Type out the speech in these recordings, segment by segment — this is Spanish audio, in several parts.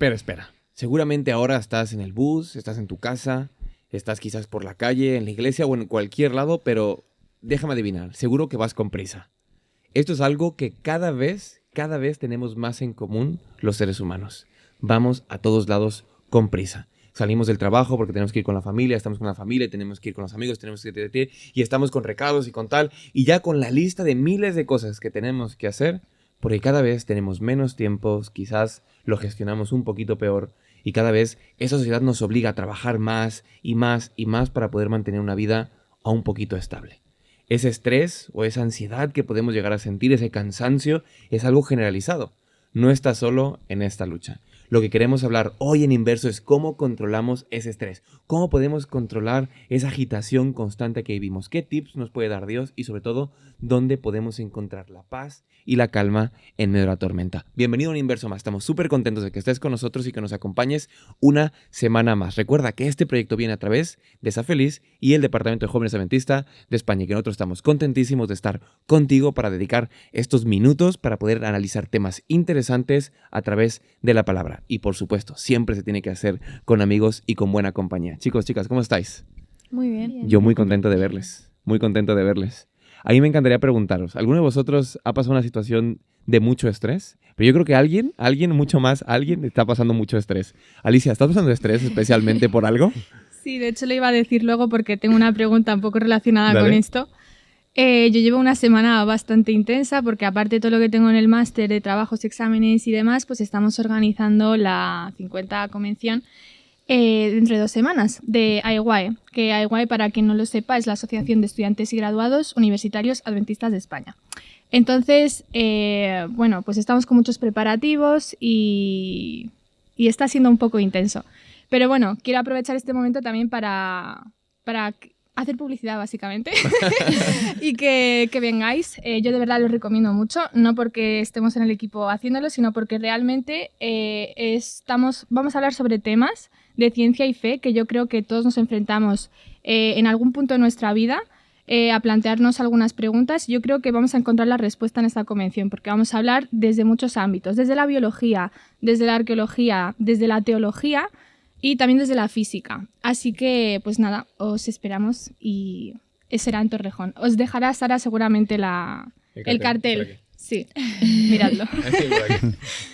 espera. Seguramente ahora estás en el bus, estás en tu casa, estás quizás por la calle, en la iglesia o en cualquier lado, pero déjame adivinar, seguro que vas con prisa. Esto es algo que cada vez tenemos más en común los seres humanos. Vamos a todos lados con prisa. Salimos del trabajo porque tenemos que ir con la familia, estamos con la familia, tenemos que ir con los amigos, tenemos que ir y estamos con recados y con tal, y ya con la lista de miles de cosas que tenemos que hacer, porque cada vez tenemos menos tiempos, quizás lo gestionamos un poquito peor, y cada vez esa sociedad nos obliga a trabajar más y más y más para poder mantener una vida a un poquito estable. Ese estrés o esa ansiedad que podemos llegar a sentir, ese cansancio, es algo generalizado. No estás solo en esta lucha. Lo que queremos hablar hoy en Inverso es cómo controlamos ese estrés, cómo podemos controlar esa agitación constante que vivimos, qué tips nos puede dar Dios y sobre todo, dónde podemos encontrar la paz y la calma en medio de la tormenta. Bienvenido a un Inverso más, estamos súper contentos de que estés con nosotros y que nos acompañes una semana más. Recuerda que este proyecto viene a través de Sa Feliz y el Departamento de Jóvenes Adventista de España y que nosotros estamos contentísimos de estar contigo para dedicar estos minutos para poder analizar temas interesantes a través de la palabra. Y por supuesto, siempre se tiene que hacer con amigos y con buena compañía. Chicos, chicas, ¿cómo estáis? Muy bien. Yo muy contento de verles, muy contento de verles. A mí me encantaría preguntaros, ¿alguno de vosotros ha pasado una situación de mucho estrés? Pero yo creo que alguien está pasando mucho estrés. Alicia, ¿estás pasando estrés especialmente por algo? Sí, de hecho lo iba a decir luego porque tengo una pregunta un poco relacionada Dale. con esto. Yo llevo una semana bastante intensa porque aparte de todo lo que tengo en el máster de trabajos, exámenes y demás, pues estamos organizando la 50 convención dentro de 2 semanas de AEWAE, que AEWAE, para quien no lo sepa, es la Asociación de Estudiantes y Graduados Universitarios Adventistas de España. Entonces, bueno, pues estamos con muchos preparativos y está siendo un poco intenso. Pero bueno, quiero aprovechar este momento también para hacer publicidad, básicamente, y que vengáis. Yo de verdad los recomiendo mucho, no porque estemos en el equipo haciéndolo, sino porque realmente vamos a hablar sobre temas de ciencia y fe que yo creo que todos nos enfrentamos en algún punto de nuestra vida, a plantearnos algunas preguntas. Yo creo que vamos a encontrar la respuesta en esta convención, porque vamos a hablar desde muchos ámbitos, desde la biología, desde la arqueología, desde la teología, y también desde la física. Así que, pues nada, os esperamos y será en Torrejón. Os dejará Sara seguramente el cartel. Sí, miradlo.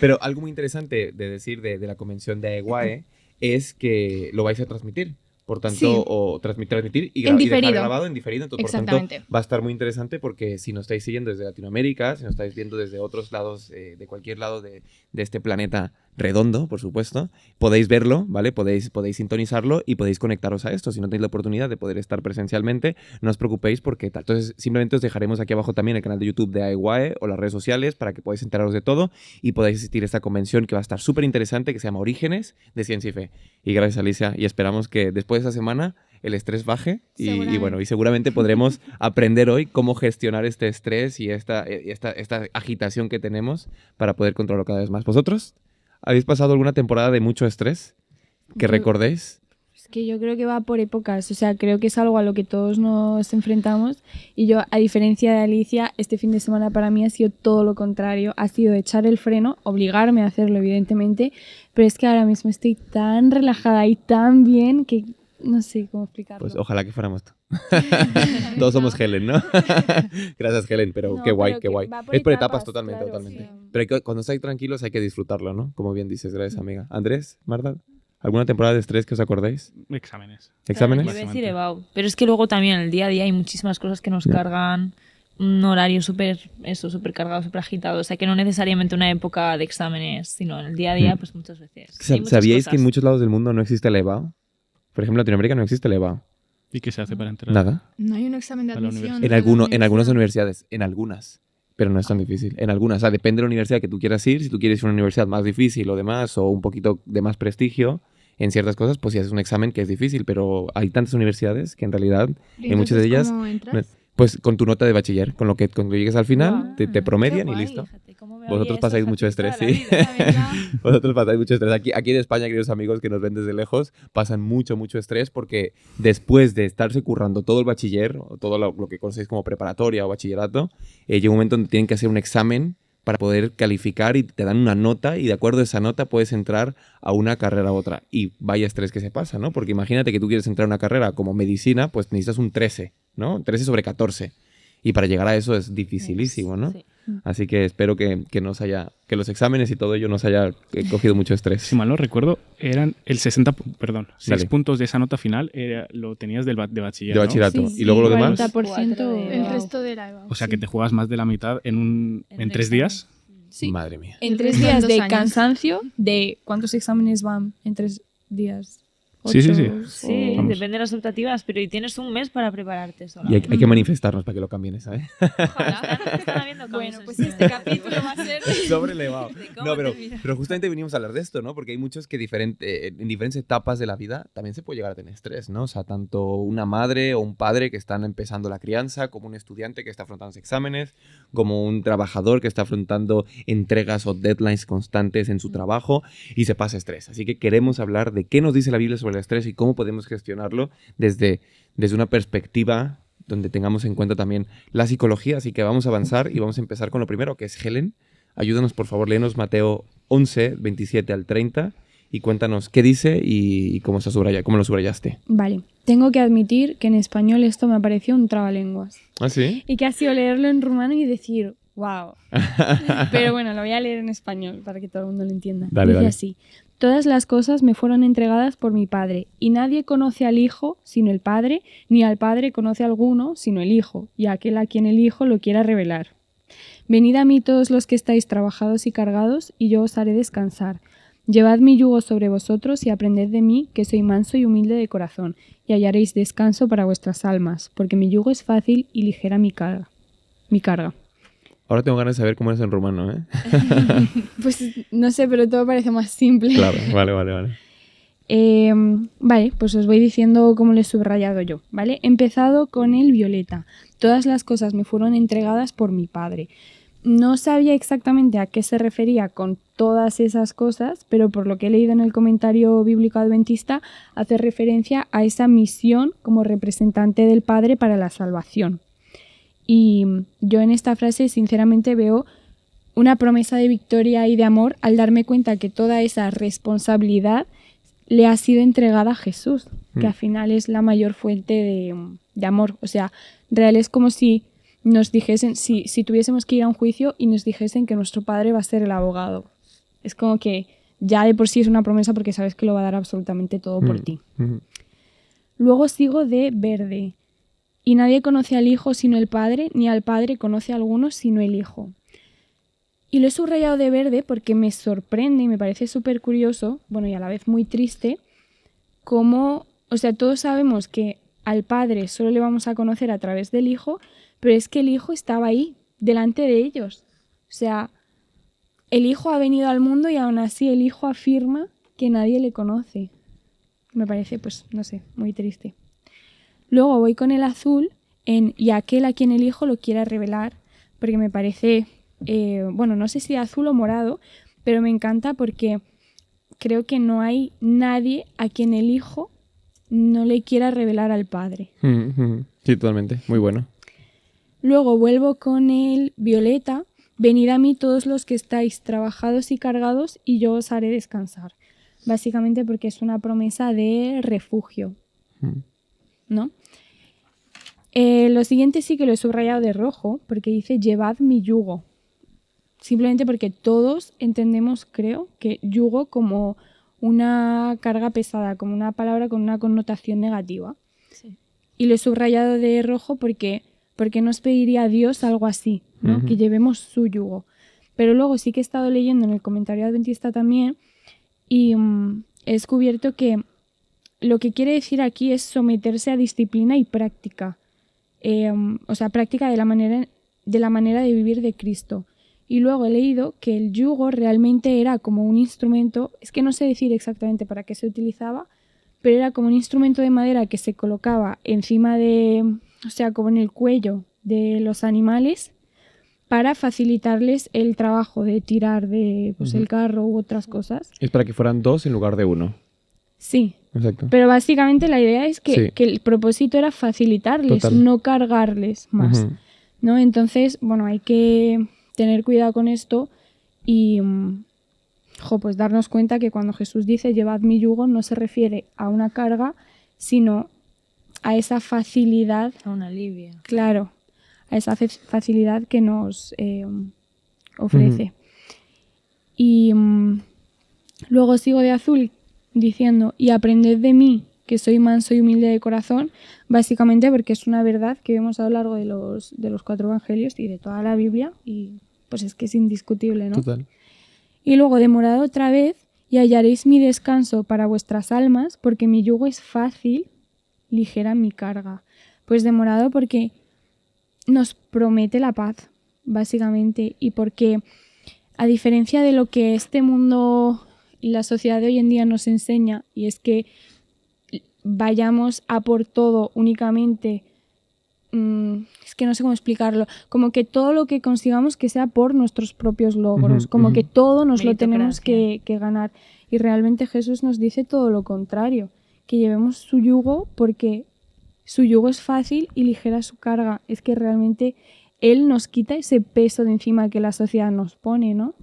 Pero algo muy interesante de decir de la convención de AEWAE es que lo vais a transmitir. Por tanto, Sí. O transmitir y En dejar diferido. grabado en diferido. Entonces, por tanto, Exactamente. va a estar muy interesante porque si nos estáis siguiendo desde Latinoamérica, si nos estáis viendo desde otros lados, de cualquier lado de este planeta redondo, por supuesto, podéis verlo, ¿vale? Podéis sintonizarlo y podéis conectaros a esto. Si no tenéis la oportunidad de poder estar presencialmente, no os preocupéis porque tal. Entonces, simplemente os dejaremos aquí abajo también el canal de YouTube de AEWAE o las redes sociales para que podáis enteraros de todo y podáis asistir a esta convención que va a estar súper interesante, que se llama Orígenes de Ciencia y Fe. Y gracias, Alicia, y esperamos que después de esta semana el estrés baje y bueno, y seguramente podremos aprender hoy cómo gestionar este estrés y esta agitación que tenemos para poder controlarlo cada vez más. ¿Vosotros habéis pasado alguna temporada de mucho estrés que recordéis? Es que yo creo que va por épocas, o sea, creo que es algo a lo que todos nos enfrentamos y yo, a diferencia de Alicia, este fin de semana para mí ha sido todo lo contrario, ha sido echar el freno, obligarme a hacerlo evidentemente, pero es que ahora mismo estoy tan relajada y tan bien que no sé cómo explicarlo. Pues ojalá que fuéramos tú. Todos somos Helen, ¿no? Gracias, Helen, pero No, qué guay, pero qué que guay. va por Es por etapas, etapas, totalmente, claro, totalmente. sí. Pero cuando estáis tranquilos hay que disfrutarlo, ¿no? Como bien dices, gracias, amiga. Andrés, Marta, ¿alguna temporada de estrés que os acordéis? Exámenes. ¿Exámenes? Claro, yo iba a decir EBAU, pero es que luego también en el día a día hay muchísimas cosas que nos cargan, un horario súper cargado, súper agitado, o sea que no necesariamente una época de exámenes, sino en el día a día pues muchas veces. Hay muchas ¿Sabíais cosas. que en muchos lados del mundo no existe el EBAU? Por ejemplo, en Latinoamérica no existe el EBAU. ¿Y qué se hace para entrar? Nada. No hay un examen de A la admisión. universidad. En algunas universidades, en algunas. Pero no es tan difícil. En algunas, o sea, depende de la universidad que tú quieras ir. Si tú quieres ir a una universidad más difícil o demás, o un poquito de más prestigio en ciertas cosas, pues sí haces un examen que es difícil. Pero hay tantas universidades que en realidad, ¿Y en muchas de entonces ellas, cómo entras? pues con tu nota de bachiller, con lo que cuando llegues al final, Guau, te promedian qué y guay, listo. fíjate, cómo me Vosotros había pasáis esto mucho fácil estrés, toda la sí. vida, ¿verdad? Vosotros pasáis mucho estrés. Aquí en España, queridos amigos que nos ven desde lejos, pasan mucho estrés porque después de estarse currando todo el bachiller, o todo lo que conocéis como preparatoria o bachillerato, llega un momento donde tienen que hacer un examen para poder calificar y te dan una nota y de acuerdo a esa nota puedes entrar a una carrera u otra. Y vaya estrés que se pasa, ¿no? Porque imagínate que tú quieres entrar a una carrera como medicina, pues necesitas un 13, ¿no? 13 sobre 14. Y para llegar a eso es dificilísimo, ¿no? Sí. Así que espero que los exámenes y todo ello nos haya cogido mucho estrés. Si mal no recuerdo, eran el 6 Dale. puntos de esa nota final lo tenías de bachiller, De ¿no? bachillerato. Sí, y luego lo demás. 40%. El resto de la EVA. O sea sí. que te juegas más de la mitad en 3 días. Sí. Madre mía. En El 3 resto en días 2 de años. cansancio, de cuántos exámenes van en 3 días. Sí, sí, 8, sí. Sí, Vamos. depende de las optativas, pero y tienes un mes para prepararte solo. Y hay que manifestarnos para que lo cambien esa, ¿eh? Están habiendo cambios Bueno, en pues el este sistema capítulo va a ser... Sobre elevado. De cómo No, pero terminar. justamente venimos a hablar de esto, ¿no? Porque hay muchos que en diferentes etapas de la vida también se puede llegar a tener estrés, ¿no? O sea, tanto una madre o un padre que están empezando la crianza, como un estudiante que está afrontando los exámenes, como un trabajador que está afrontando entregas o deadlines constantes en su trabajo y se pasa estrés. Así que queremos hablar de qué nos dice la Biblia sobre el estrés y cómo podemos gestionarlo desde una perspectiva donde tengamos en cuenta también la psicología. Así que vamos a avanzar y vamos a empezar con lo primero, que es Helen. Ayúdanos, por favor, léenos Mateo 11, 27 al 30 y cuéntanos qué dice y cómo lo subrayaste. Vale, tengo que admitir que en español esto me pareció un trabalenguas. ¿Ah, sí? Y que ha sido leerlo en rumano y decir, wow. Pero bueno, lo voy a leer en español para que todo el mundo lo entienda. Dale, Dice dale. así: todas las cosas me fueron entregadas por mi Padre, y nadie conoce al Hijo sino el Padre, ni al Padre conoce a alguno sino el Hijo, y aquel a quien el Hijo lo quiera revelar. Venid a mí todos los que estáis trabajados y cargados, y yo os haré descansar. Llevad mi yugo sobre vosotros y aprended de mí, que soy manso y humilde de corazón, y hallaréis descanso para vuestras almas, porque mi yugo es fácil y ligera mi carga. Ahora tengo ganas de saber cómo es en rumano, ¿eh? Pues no sé, pero todo parece más simple. Claro, vale. Vale, pues os voy diciendo cómo lo he subrayado yo, ¿vale? He empezado con el violeta. Todas las cosas me fueron entregadas por mi Padre. No sabía exactamente a qué se refería con todas esas cosas, pero por lo que he leído en el comentario bíblico adventista, hace referencia a esa misión como representante del Padre para la salvación. Y yo en esta frase sinceramente veo una promesa de victoria y de amor al darme cuenta que toda esa responsabilidad le ha sido entregada a Jesús, que al final es la mayor fuente de amor. O sea, real es como si nos dijesen, si tuviésemos que ir a un juicio y nos dijesen que nuestro Padre va a ser el abogado. Es como que ya de por sí es una promesa porque sabes que lo va a dar absolutamente todo por ti. Luego sigo de verde. Y nadie conoce al Hijo sino el Padre, ni al Padre conoce a alguno sino el Hijo. Y lo he subrayado de verde porque me sorprende y me parece súper curioso, bueno, y a la vez muy triste, cómo, o sea, todos sabemos que al Padre solo le vamos a conocer a través del Hijo, pero es que el Hijo estaba ahí, delante de ellos. O sea, el Hijo ha venido al mundo y aún así el Hijo afirma que nadie le conoce. Me parece, pues, no sé, muy triste. Luego voy con el azul y aquel a quien el Hijo lo quiera revelar, porque me parece, bueno, no sé si azul o morado, pero me encanta porque creo que no hay nadie a quien el Hijo no le quiera revelar al Padre. Sí, totalmente. Muy bueno. Luego vuelvo con el violeta. Venid a mí todos los que estáis trabajados y cargados y yo os haré descansar. Básicamente porque es una promesa de refugio, ¿no? Lo siguiente sí que lo he subrayado de rojo porque dice llevad mi yugo. Simplemente porque todos entendemos, creo, que yugo como una carga pesada, como una palabra con una connotación negativa. Sí. Y lo he subrayado de rojo porque nos pediría a Dios algo así, ¿no? Que llevemos su yugo. Pero luego sí que he estado leyendo en el comentario adventista también y he descubierto que lo que quiere decir aquí es someterse a disciplina y práctica. O sea, práctica de la manera de vivir de Cristo. Y luego he leído que el yugo realmente era como un instrumento, es que no sé decir exactamente para qué se utilizaba, pero era como un instrumento de madera que se colocaba encima o sea, como en el cuello de los animales para facilitarles el trabajo de tirar de el carro u otras cosas. Es para que fueran dos en lugar de uno. Sí. Exacto. Pero básicamente la idea es que, Sí. que el propósito era facilitarles, Total. no cargarles más. ¿No? Entonces, bueno, hay que tener cuidado con esto y pues darnos cuenta que cuando Jesús dice llevad mi yugo no se refiere a una carga, sino a esa facilidad, A un alivio. claro, a esa facilidad que nos ofrece. Y luego sigo de azul diciendo, y aprended de mí, que soy manso y humilde de corazón, básicamente porque es una verdad que vemos a lo largo de los 4 evangelios y de toda la Biblia, y pues es que es indiscutible, ¿no? Total. Y luego demorad otra vez y hallaréis mi descanso para vuestras almas, porque mi yugo es fácil, ligera mi carga. Pues demorado porque nos promete la paz, básicamente, y porque a diferencia de lo que este mundo y la sociedad de hoy en día nos enseña, y es que vayamos a por todo únicamente, es que no sé cómo explicarlo, como que todo lo que consigamos que sea por nuestros propios logros, como que todo nos lo tenemos que ganar. Y realmente Jesús nos dice todo lo contrario, que llevemos su yugo porque su yugo es fácil y ligera su carga. Es que realmente Él nos quita ese peso de encima que la sociedad nos pone, ¿no?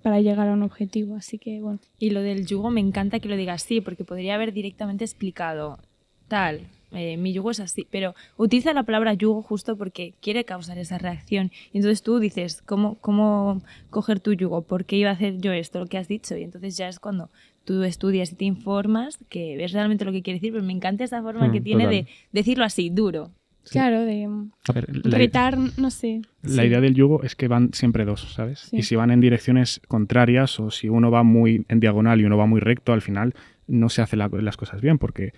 Para llegar a un objetivo, así que bueno. Y lo del yugo me encanta que lo digas así, porque podría haber directamente explicado tal, mi yugo es así, pero utiliza la palabra yugo justo porque quiere causar esa reacción. Y entonces tú dices, ¿cómo coger tu yugo? ¿Por qué iba a hacer yo esto, lo que has dicho? Y entonces ya es cuando tú estudias y te informas que ves realmente lo que quiere decir, pero me encanta esa forma que tiene de decirlo así, duro. Sí. Claro, de A ver, retar, no sé. La idea del yugo es que van siempre dos, ¿sabes? Sí. Y si van en direcciones contrarias o si uno va muy en diagonal y uno va muy recto, al final no se hacen las cosas bien porque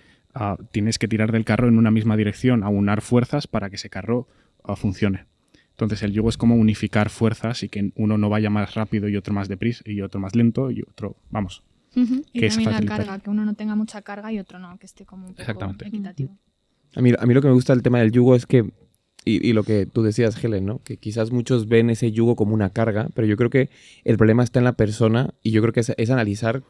tienes que tirar del carro en una misma dirección, aunar fuerzas para que ese carro funcione. Entonces el yugo es como unificar fuerzas y que uno no vaya más rápido y otro más deprisa y otro más lento y otro, vamos. Y Que es también la facilitar. carga, que uno no tenga mucha carga y otro no, que esté como un poco Exactamente. equitativo. A mí lo que me gusta del tema del yugo es que, y lo que tú decías, Helen, ¿no? Que quizás muchos ven ese yugo como una carga, pero yo creo que el problema está en la persona y yo creo que es analizar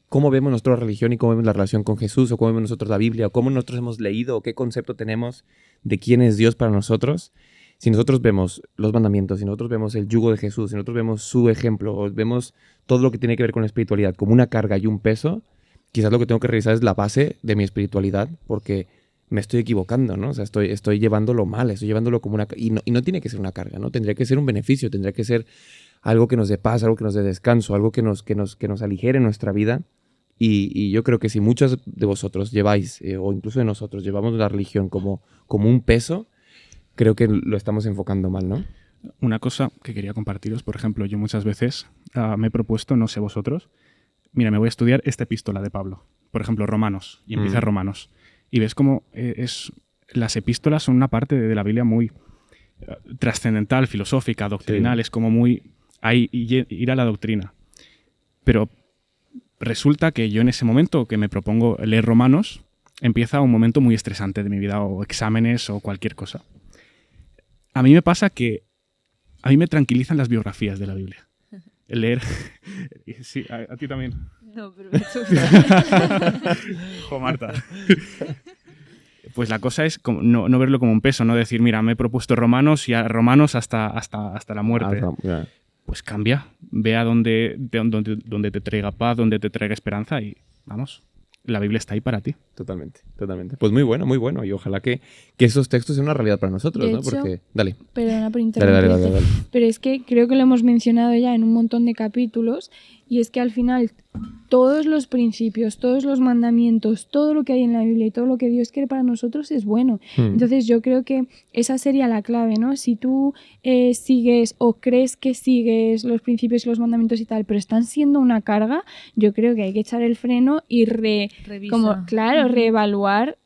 cómo vemos nuestra religión y cómo vemos la relación con Jesús o cómo vemos nosotros la Biblia o cómo nosotros hemos leído o qué concepto tenemos de quién es Dios para nosotros. Si nosotros vemos los mandamientos, si nosotros vemos el yugo de Jesús, si nosotros vemos su ejemplo, o vemos todo lo que tiene que ver con la espiritualidad como una carga y un peso, quizás lo que tengo que revisar es la base de mi espiritualidad porque me estoy equivocando, ¿no? O sea, estoy llevándolo mal, estoy llevándolo como una... Y no tiene que ser una carga, ¿no? Tendría que ser un beneficio, tendría que ser algo que nos dé paz, algo que nos dé descanso, algo que nos aligere nuestra vida. Y yo creo que si muchos de vosotros lleváis, o incluso de nosotros, llevamos la religión como un peso, creo que lo estamos enfocando mal, ¿no? Una cosa que quería compartiros, por ejemplo, yo muchas veces me he propuesto, no sé vosotros, mira, me voy a estudiar esta epístola de Pablo, por ejemplo, Romanos, y empieza Romanos. Y ves cómo las epístolas son una parte de la Biblia muy trascendental, filosófica, doctrinal, es como muy ir a la doctrina. Pero resulta que yo en ese momento que me propongo leer Romanos, empieza un momento muy estresante de mi vida, o exámenes o cualquier cosa. A mí me pasa que a mí me tranquilizan las biografías de la Biblia. El leer... Sí, a ti también. No, pero me Jo, Marta. Pues la cosa es como no verlo como un peso, no decir, mira, me he propuesto Romanos y a Romanos hasta la muerte. Pues cambia, ve a donde te traiga paz, donde te traiga esperanza y vamos, la Biblia está ahí para ti. Totalmente, totalmente. Pues muy bueno. Y ojalá que esos textos sean una realidad para nosotros, De ¿no? hecho, Porque... Dale. Perdona por interrumpirte. Dale. Pero es que creo que lo hemos mencionado ya en un montón de capítulos y es que al final todos los principios, todos los mandamientos, todo lo que hay en la Biblia y todo lo que Dios quiere para nosotros es bueno. Entonces yo creo que esa sería la clave, ¿no? Si tú sigues o crees que sigues los principios y los mandamientos y tal, pero están siendo una carga, yo creo que hay que echar el freno y reevaluar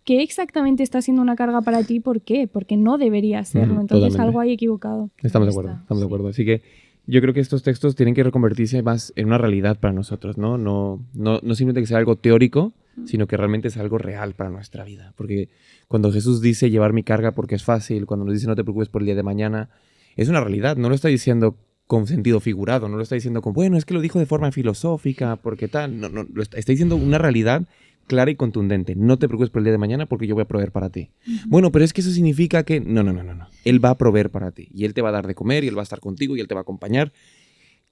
qué exactamente está siendo una carga para ti y por qué, porque no debería serlo. Entonces Totalmente. algo hay equivocado. Estamos de acuerdo. Así que yo creo que estos textos tienen que reconvertirse más en una realidad para nosotros, ¿no? No simplemente que sea algo teórico, sino que realmente es algo real para nuestra vida. Porque cuando Jesús dice llevar mi carga porque es fácil, cuando nos dice no te preocupes por el día de mañana, es una realidad. No lo está diciendo con sentido figurado, no lo está diciendo con, bueno, es que lo dijo de forma filosófica, porque tal. No, lo está diciendo una realidad clara y contundente. No te preocupes por el día de mañana porque yo voy a proveer para ti. Bueno, pero es que eso significa que... No. Él va a proveer para ti. Y Él te va a dar de comer y Él va a estar contigo y Él te va a acompañar.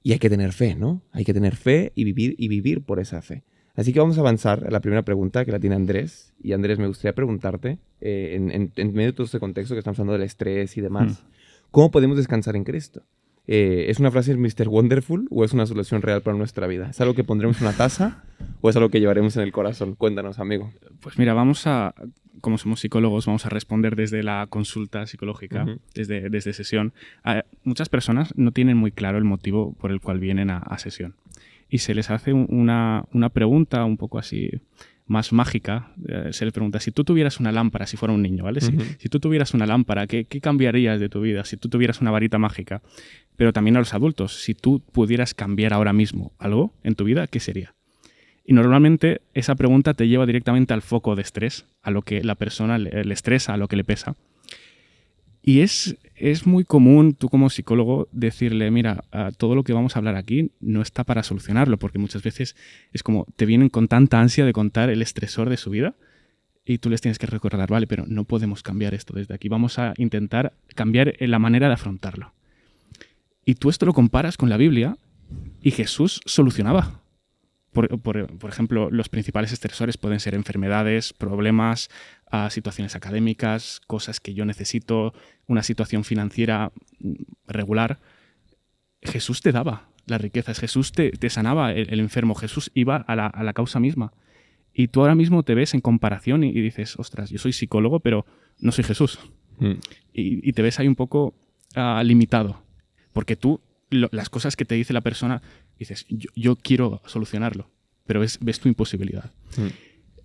Y hay que tener fe, ¿no? Hay que tener fe y vivir por esa fe. Así que vamos a avanzar a la primera pregunta que la tiene Andrés. Y Andrés, me gustaría preguntarte, en medio de todo este contexto que estamos hablando del estrés y demás, ¿cómo podemos descansar en Cristo? ¿Es una frase de Mr. Wonderful o es una solución real para nuestra vida? ¿Es algo que pondremos en una taza o es algo que llevaremos en el corazón? Cuéntanos, amigo. Pues mira, como somos psicólogos, vamos a responder desde la consulta psicológica, desde sesión. Muchas personas no tienen muy claro el motivo por el cual vienen a sesión. Y se les hace una pregunta un poco así más mágica. Se les pregunta, si tú tuvieras una lámpara, si fuera un niño, ¿vale? Si tú tuvieras una lámpara, ¿qué cambiarías de tu vida? Si tú tuvieras una varita mágica. Pero también a los adultos, si tú pudieras cambiar ahora mismo algo en tu vida, ¿qué sería? Y normalmente esa pregunta te lleva directamente al foco de estrés, a lo que la persona le estresa, a lo que le pesa. Y es muy común, tú como psicólogo, decirle, mira, todo lo que vamos a hablar aquí no está para solucionarlo, porque muchas veces es como te vienen con tanta ansia de contar el estresor de su vida y tú les tienes que recordar, vale, pero no podemos cambiar esto desde aquí, vamos a intentar cambiar la manera de afrontarlo. Y tú esto lo comparas con la Biblia y Jesús solucionaba. Por ejemplo, los principales estresores pueden ser enfermedades, problemas, situaciones académicas, cosas que yo necesito, una situación financiera regular. Jesús te daba las riquezas, Jesús te sanaba el enfermo, Jesús iba a la causa misma. Y tú ahora mismo te ves en comparación y dices, ostras, yo soy psicólogo, pero no soy Jesús. Y te ves ahí un poco limitado. Porque tú, las cosas que te dice la persona, dices, yo quiero solucionarlo, pero ves tu imposibilidad.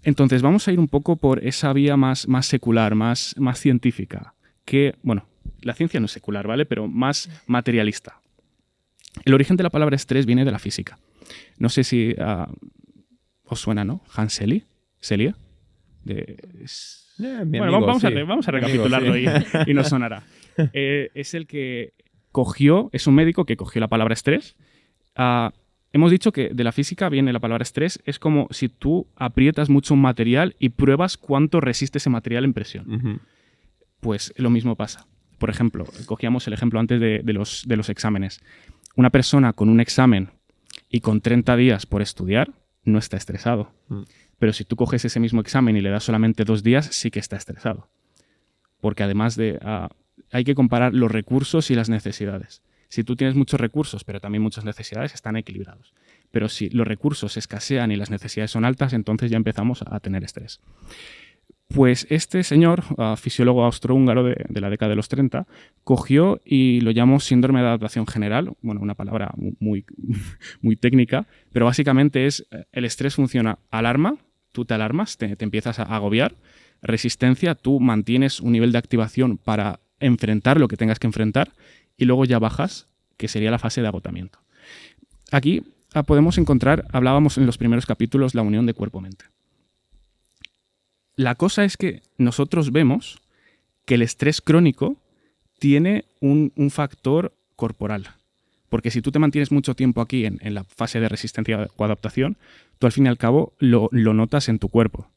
Entonces vamos a ir un poco por esa vía más secular, más científica, que, bueno, la ciencia no es secular, ¿vale? Pero más materialista. El origen de la palabra estrés viene de la física. No sé si os suena, ¿no? Hans Selye. Bueno, vamos a recapitularlo y nos sonará. Es el que es un médico que cogió la palabra estrés. Hemos dicho que de la física viene la palabra estrés. Es como si tú aprietas mucho un material y pruebas cuánto resiste ese material en presión. Pues lo mismo pasa. Por ejemplo, cogíamos el ejemplo antes de los exámenes. Una persona con un examen y con 30 días por estudiar no está estresado. Pero si tú coges ese mismo examen y le das solamente 2 días, sí que está estresado. Porque además hay que comparar los recursos y las necesidades. Si tú tienes muchos recursos, pero también muchas necesidades, están equilibrados. Pero si los recursos escasean y las necesidades son altas, entonces ya empezamos a tener estrés. Pues este señor, fisiólogo austrohúngaro de la década de los 30, cogió y lo llamó síndrome de adaptación general. Bueno, una palabra muy técnica, pero básicamente el estrés funciona alarma, tú te alarmas, te empiezas a agobiar, resistencia, tú mantienes un nivel de activación para enfrentar lo que tengas que enfrentar y luego ya bajas, que sería la fase de agotamiento. Aquí podemos encontrar, hablábamos en los primeros capítulos, la unión de cuerpo-mente. La cosa es que nosotros vemos que el estrés crónico tiene un factor corporal. Porque si tú te mantienes mucho tiempo aquí en la fase de resistencia o adaptación, tú al fin y al cabo lo notas en tu cuerpo.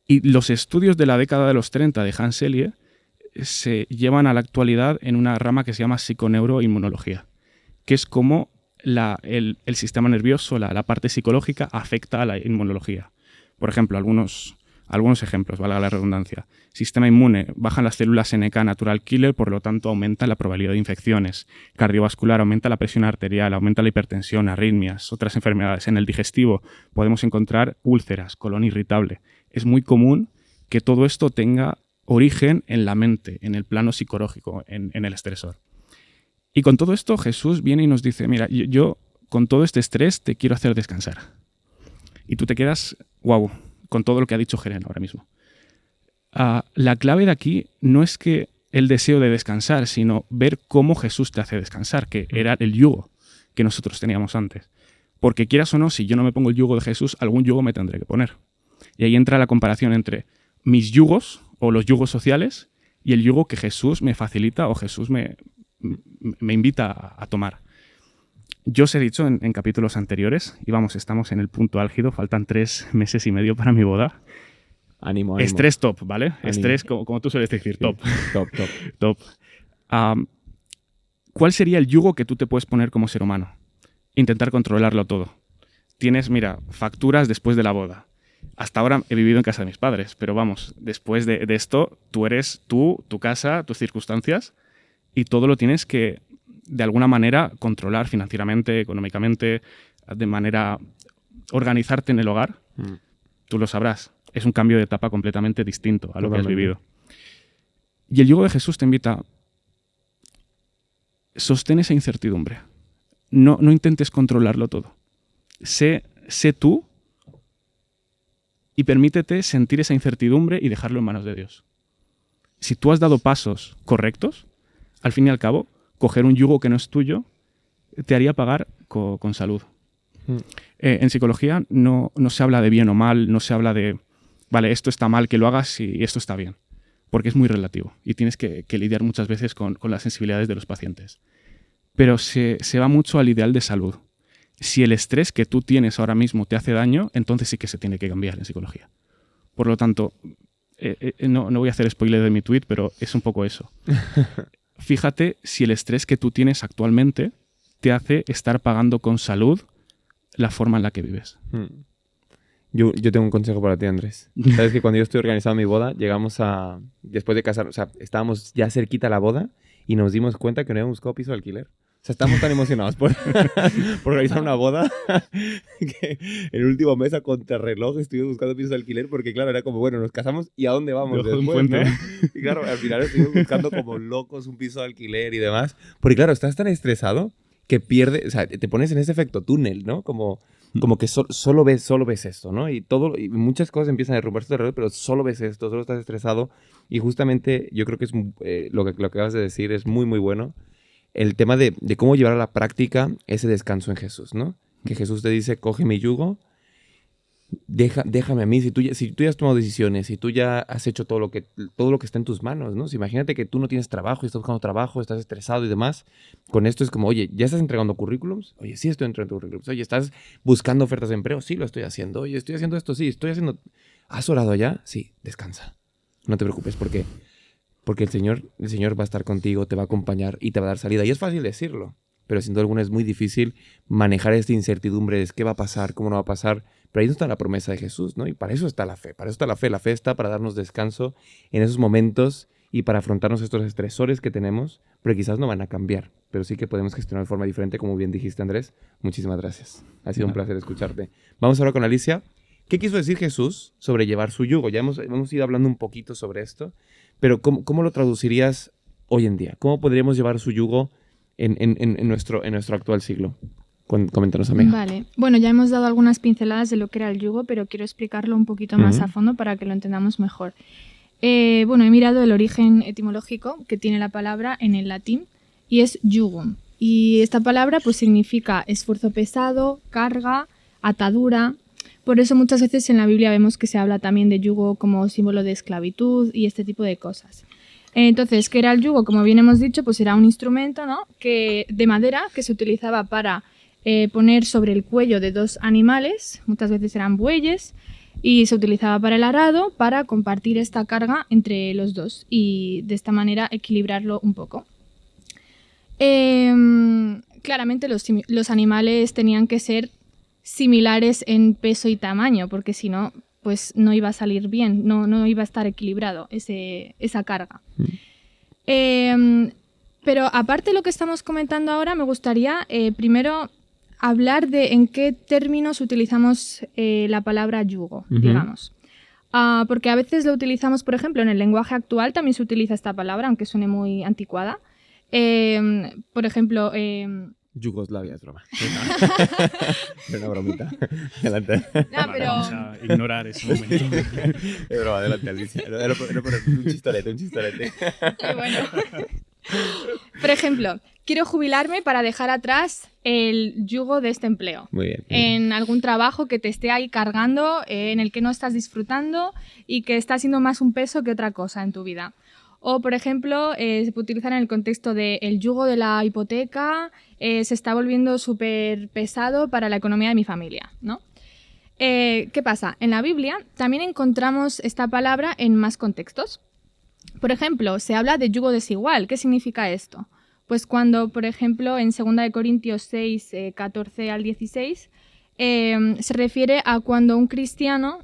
Y los estudios de la década de los 30 de Hans Selye se llevan a la actualidad en una rama que se llama psiconeuroinmunología, que es cómo el sistema nervioso, la parte psicológica, afecta a la inmunología. Por ejemplo, algunos ejemplos, valga la redundancia. Sistema inmune, bajan las células NK natural killer, por lo tanto aumenta la probabilidad de infecciones. Cardiovascular, aumenta la presión arterial, aumenta la hipertensión, arritmias, otras enfermedades. En el digestivo podemos encontrar úlceras, colon irritable. Es muy común que todo esto tenga origen en la mente, en el plano psicológico, en el estresor. Y con todo esto Jesús viene y nos dice, mira, yo con todo este estrés te quiero hacer descansar. Y tú te quedas, wow, con todo lo que ha dicho Helen ahora mismo. La clave de aquí no es que el deseo de descansar, sino ver cómo Jesús te hace descansar, que era el yugo que nosotros teníamos antes. Porque quieras o no, si yo no me pongo el yugo de Jesús, algún yugo me tendré que poner. Y ahí entra la comparación entre mis yugos o los yugos sociales y el yugo que Jesús me facilita o Jesús me invita a tomar. Yo os he dicho en capítulos anteriores, y vamos, estamos en el punto álgido, faltan 3 meses y medio para mi boda. Ánimo. Estrés top, ¿vale? Ánimo. Estrés, como tú sueles decir, Sí. top. Top. Top. ¿Cuál sería el yugo que tú te puedes poner como ser humano? Intentar controlarlo todo. Tienes, mira, facturas después de la boda. Hasta ahora he vivido en casa de mis padres, pero vamos, después de esto, tú eres tú, tu casa, tus circunstancias, y todo lo tienes que, de alguna manera, controlar financieramente, económicamente, de manera organizarte en el hogar. Tú lo sabrás. Es un cambio de etapa completamente distinto a lo que has Totalmente. vivido. Y el yugo de Jesús te invita: sostén esa incertidumbre. No intentes controlarlo todo. Sé tú y permítete sentir esa incertidumbre y dejarlo en manos de Dios. Si tú has dado pasos correctos, al fin y al cabo, coger un yugo que no es tuyo te haría pagar con salud. En psicología no se habla de bien o mal, no se habla de, vale, esto está mal que lo hagas y esto está bien, porque es muy relativo y tienes que lidiar muchas veces con las sensibilidades de los pacientes. Pero se va mucho al ideal de salud. Si el estrés que tú tienes ahora mismo te hace daño, entonces sí que se tiene que cambiar en psicología. Por lo tanto, no voy a hacer spoiler de mi tweet, pero es un poco eso. Fíjate si el estrés que tú tienes actualmente te hace estar pagando con salud la forma en la que vives. Yo tengo un consejo para ti, Andrés. Sabes que cuando yo estoy organizando mi boda, llegamos a... Después de casar, o sea, estábamos ya cerquita a la boda y nos dimos cuenta que no habíamos buscado piso de alquiler. O sea, estamos tan emocionados por organizar una boda que el último mes a contrarreloj estuvimos buscando pisos de alquiler porque, claro, era como, bueno, nos casamos y ¿a dónde vamos Debajo de un después, puente. ¿no? Y claro, al final estuvimos buscando como locos un piso de alquiler y demás. Porque, claro, estás tan estresado que pierdes, o sea, te pones en ese efecto túnel, ¿no? Como que solo ves esto, ¿no? Y muchas cosas empiezan a derrumbarse alrededor, pero solo ves esto, solo estás estresado. Y justamente yo creo que es lo que acabas de decir es muy, muy bueno. El tema de cómo llevar a la práctica ese descanso en Jesús, ¿no? Que Jesús te dice, coge mi yugo, déjame a mí. Si tú ya has tomado decisiones, si tú ya has hecho todo lo que está en tus manos, ¿no? Si imagínate que tú no tienes trabajo y estás buscando trabajo, estás estresado y demás. Con esto es como, oye, ¿ya estás entregando currículums? Oye, sí estoy entregando currículums. Oye, ¿estás buscando ofertas de empleo? Sí, lo estoy haciendo. Oye, estoy haciendo esto, sí, estoy haciendo... ¿Has orado ya? Sí, descansa. No te preocupes, porque el Señor va a estar contigo, te va a acompañar y te va a dar salida. Y es fácil decirlo, pero sin duda alguna es muy difícil manejar esta incertidumbre de qué va a pasar, cómo no va a pasar. Pero ahí no está la promesa de Jesús, ¿no? Y para eso está la fe. Para eso está la fe. La fe está para darnos descanso en esos momentos y para afrontarnos estos estresores que tenemos, pero quizás no van a cambiar. Pero sí que podemos gestionar de forma diferente, como bien dijiste, Andrés. Muchísimas gracias. Ha sido un placer escucharte. Vamos ahora con Alicia. ¿Qué quiso decir Jesús sobre llevar su yugo? Ya hemos ido hablando un poquito sobre esto, pero ¿cómo lo traducirías hoy en día? ¿Cómo podríamos llevar su yugo en nuestro actual siglo? Coméntanos, amiga. Vale. Bueno, ya hemos dado algunas pinceladas de lo que era el yugo, pero quiero explicarlo un poquito más a fondo para que lo entendamos mejor. Bueno, he mirado el origen etimológico que tiene la palabra en el latín y es jugum. Y esta palabra pues significa esfuerzo pesado, carga, atadura. Por eso muchas veces en la Biblia vemos que se habla también de yugo como símbolo de esclavitud y este tipo de cosas. Entonces, ¿qué era el yugo? Como bien hemos dicho, pues era un instrumento, ¿no? de madera que se utilizaba para poner sobre el cuello de dos animales, muchas veces eran bueyes, y se utilizaba para el arado para compartir esta carga entre los dos y de esta manera equilibrarlo un poco. Claramente los animales tenían que ser similares en peso y tamaño, porque si no, pues no iba a salir bien, no iba a estar equilibrado esa carga. Pero aparte de lo que estamos comentando ahora, me gustaría primero hablar de en qué términos utilizamos la palabra yugo, digamos. Porque a veces lo utilizamos, por ejemplo, en el lenguaje actual también se utiliza esta palabra, aunque suene muy anticuada. Por ejemplo... Yugoslavia, es broma. Es una bromita. Adelante. pero... Vamos a ignorar ese momento. Es broma, adelante, Alicia. Era un chistorete. Bueno. Por ejemplo, quiero jubilarme para dejar atrás el yugo de este empleo. Muy bien. En algún trabajo que te esté ahí cargando, en el que no estás disfrutando y que está siendo más un peso que otra cosa en tu vida. O, por ejemplo, se puede utilizar en el contexto de el yugo de la hipoteca se está volviendo súper pesado para la economía de mi familia, ¿no? ¿Qué pasa? En la Biblia también encontramos esta palabra en más contextos. Por ejemplo, se habla de yugo desigual. ¿Qué significa esto? Pues cuando, por ejemplo, en 2 Corintios 6, 14 al 16, se refiere a cuando un cristiano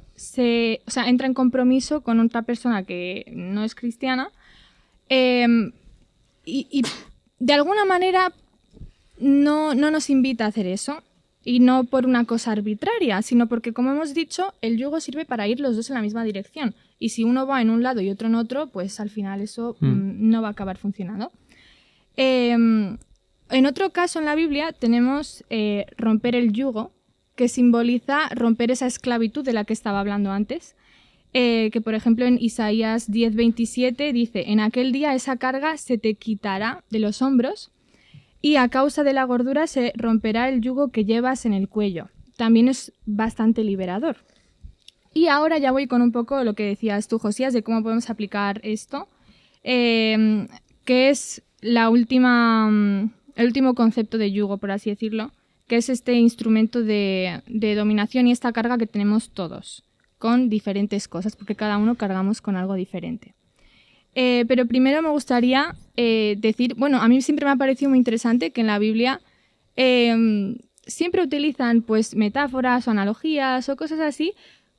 entra en compromiso con otra persona que no es cristiana y de alguna manera no nos invita a hacer eso. Y no por una cosa arbitraria, sino porque, como hemos dicho, el yugo sirve para ir los dos en la misma dirección. Y si uno va en un lado y otro en otro, pues al final eso no va a acabar funcionando. En otro caso en la Biblia tenemos romper el yugo, que simboliza romper esa esclavitud de la que estaba hablando antes. Que por ejemplo en Isaías 10:27 dice: en aquel día esa carga se te quitará de los hombros y a causa de la gordura se romperá el yugo que llevas en el cuello. También es bastante liberador. Y ahora ya voy con un poco lo que decías tú, Josías, de cómo podemos aplicar esto, que es el último concepto de yugo, por así decirlo, que es este instrumento de dominación y esta carga que tenemos todos, con diferentes cosas, porque cada uno cargamos con algo diferente. Pero primero me gustaría decir, bueno, a mí siempre me ha parecido muy interesante que en la Biblia siempre utilizan pues metáforas o analogías o cosas así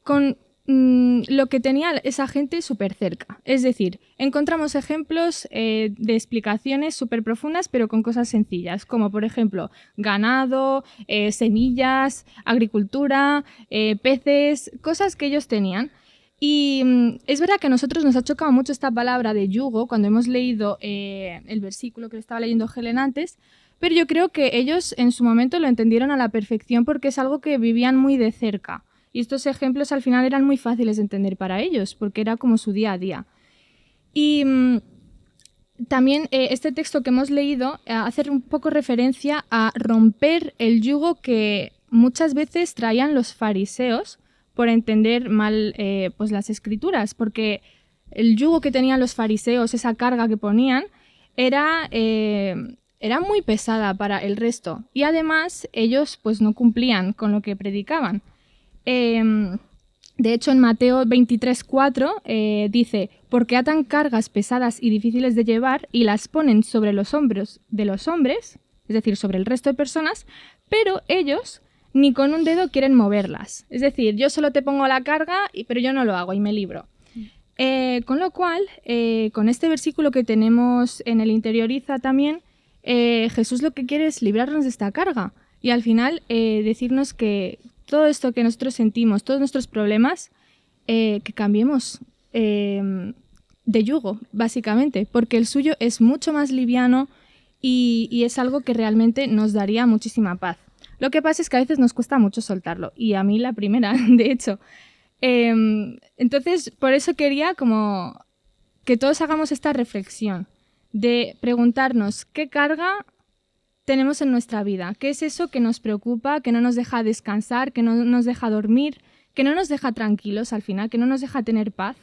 con lo que tenía esa gente súper cerca. Es decir, encontramos ejemplos de explicaciones súper profundas pero con cosas sencillas, como por ejemplo ganado, semillas, agricultura, peces, cosas que ellos tenían. Y es verdad que a nosotros nos ha chocado mucho esta palabra de yugo cuando hemos leído el versículo que le estaba leyendo Helen antes, pero yo creo que ellos en su momento lo entendieron a la perfección porque es algo que vivían muy de cerca. Y estos ejemplos al final eran muy fáciles de entender para ellos porque era como su día a día. Y también este texto que hemos leído hace un poco referencia a romper el yugo que muchas veces traían los fariseos por entender mal pues las escrituras, porque el yugo que tenían los fariseos, esa carga que ponían, era muy pesada para el resto. Y además ellos pues no cumplían con lo que predicaban. De hecho, en Mateo 23:4 dice: porque atan cargas pesadas y difíciles de llevar y las ponen sobre los hombros de los hombres, es decir, sobre el resto de personas, pero ellos ni con un dedo quieren moverlas. Es decir, yo solo te pongo la carga, pero yo no lo hago y me libro. Con lo cual, con este versículo que tenemos en el Interioriza también, Jesús lo que quiere es librarnos de esta carga y al final decirnos que todo esto que nosotros sentimos, todos nuestros problemas, que cambiemos de yugo, básicamente, porque el suyo es mucho más liviano y es algo que realmente nos daría muchísima paz. Lo que pasa es que a veces nos cuesta mucho soltarlo, y a mí la primera, de hecho. Entonces, por eso quería como que todos hagamos esta reflexión de preguntarnos qué carga tenemos en nuestra vida, qué es eso que nos preocupa, que no nos deja descansar, que no nos deja dormir, que no nos deja tranquilos al final, que no nos deja tener paz.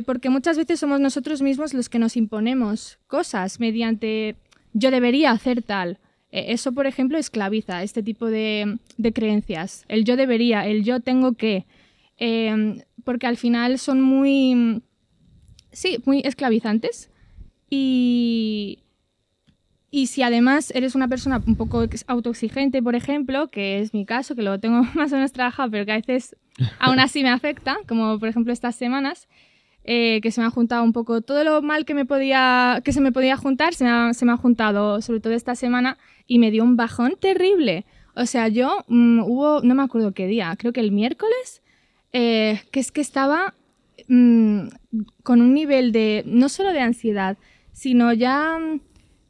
Porque muchas veces somos nosotros mismos los que nos imponemos cosas mediante yo debería hacer tal. Eso, por ejemplo, esclaviza este tipo de creencias. El yo debería, el yo tengo que. Porque al final son muy esclavizantes. Y si además eres una persona un poco autoexigente, por ejemplo, que es mi caso, que lo tengo más o menos trabajado, pero que a veces aún así me afecta, como por ejemplo estas semanas, que se me ha juntado un poco todo lo mal que se me podía juntar, se me ha juntado sobre todo esta semana y me dio un bajón terrible. O sea, yo no me acuerdo qué día, creo que el miércoles, que es que estaba con un nivel de, no solo de ansiedad, sino ya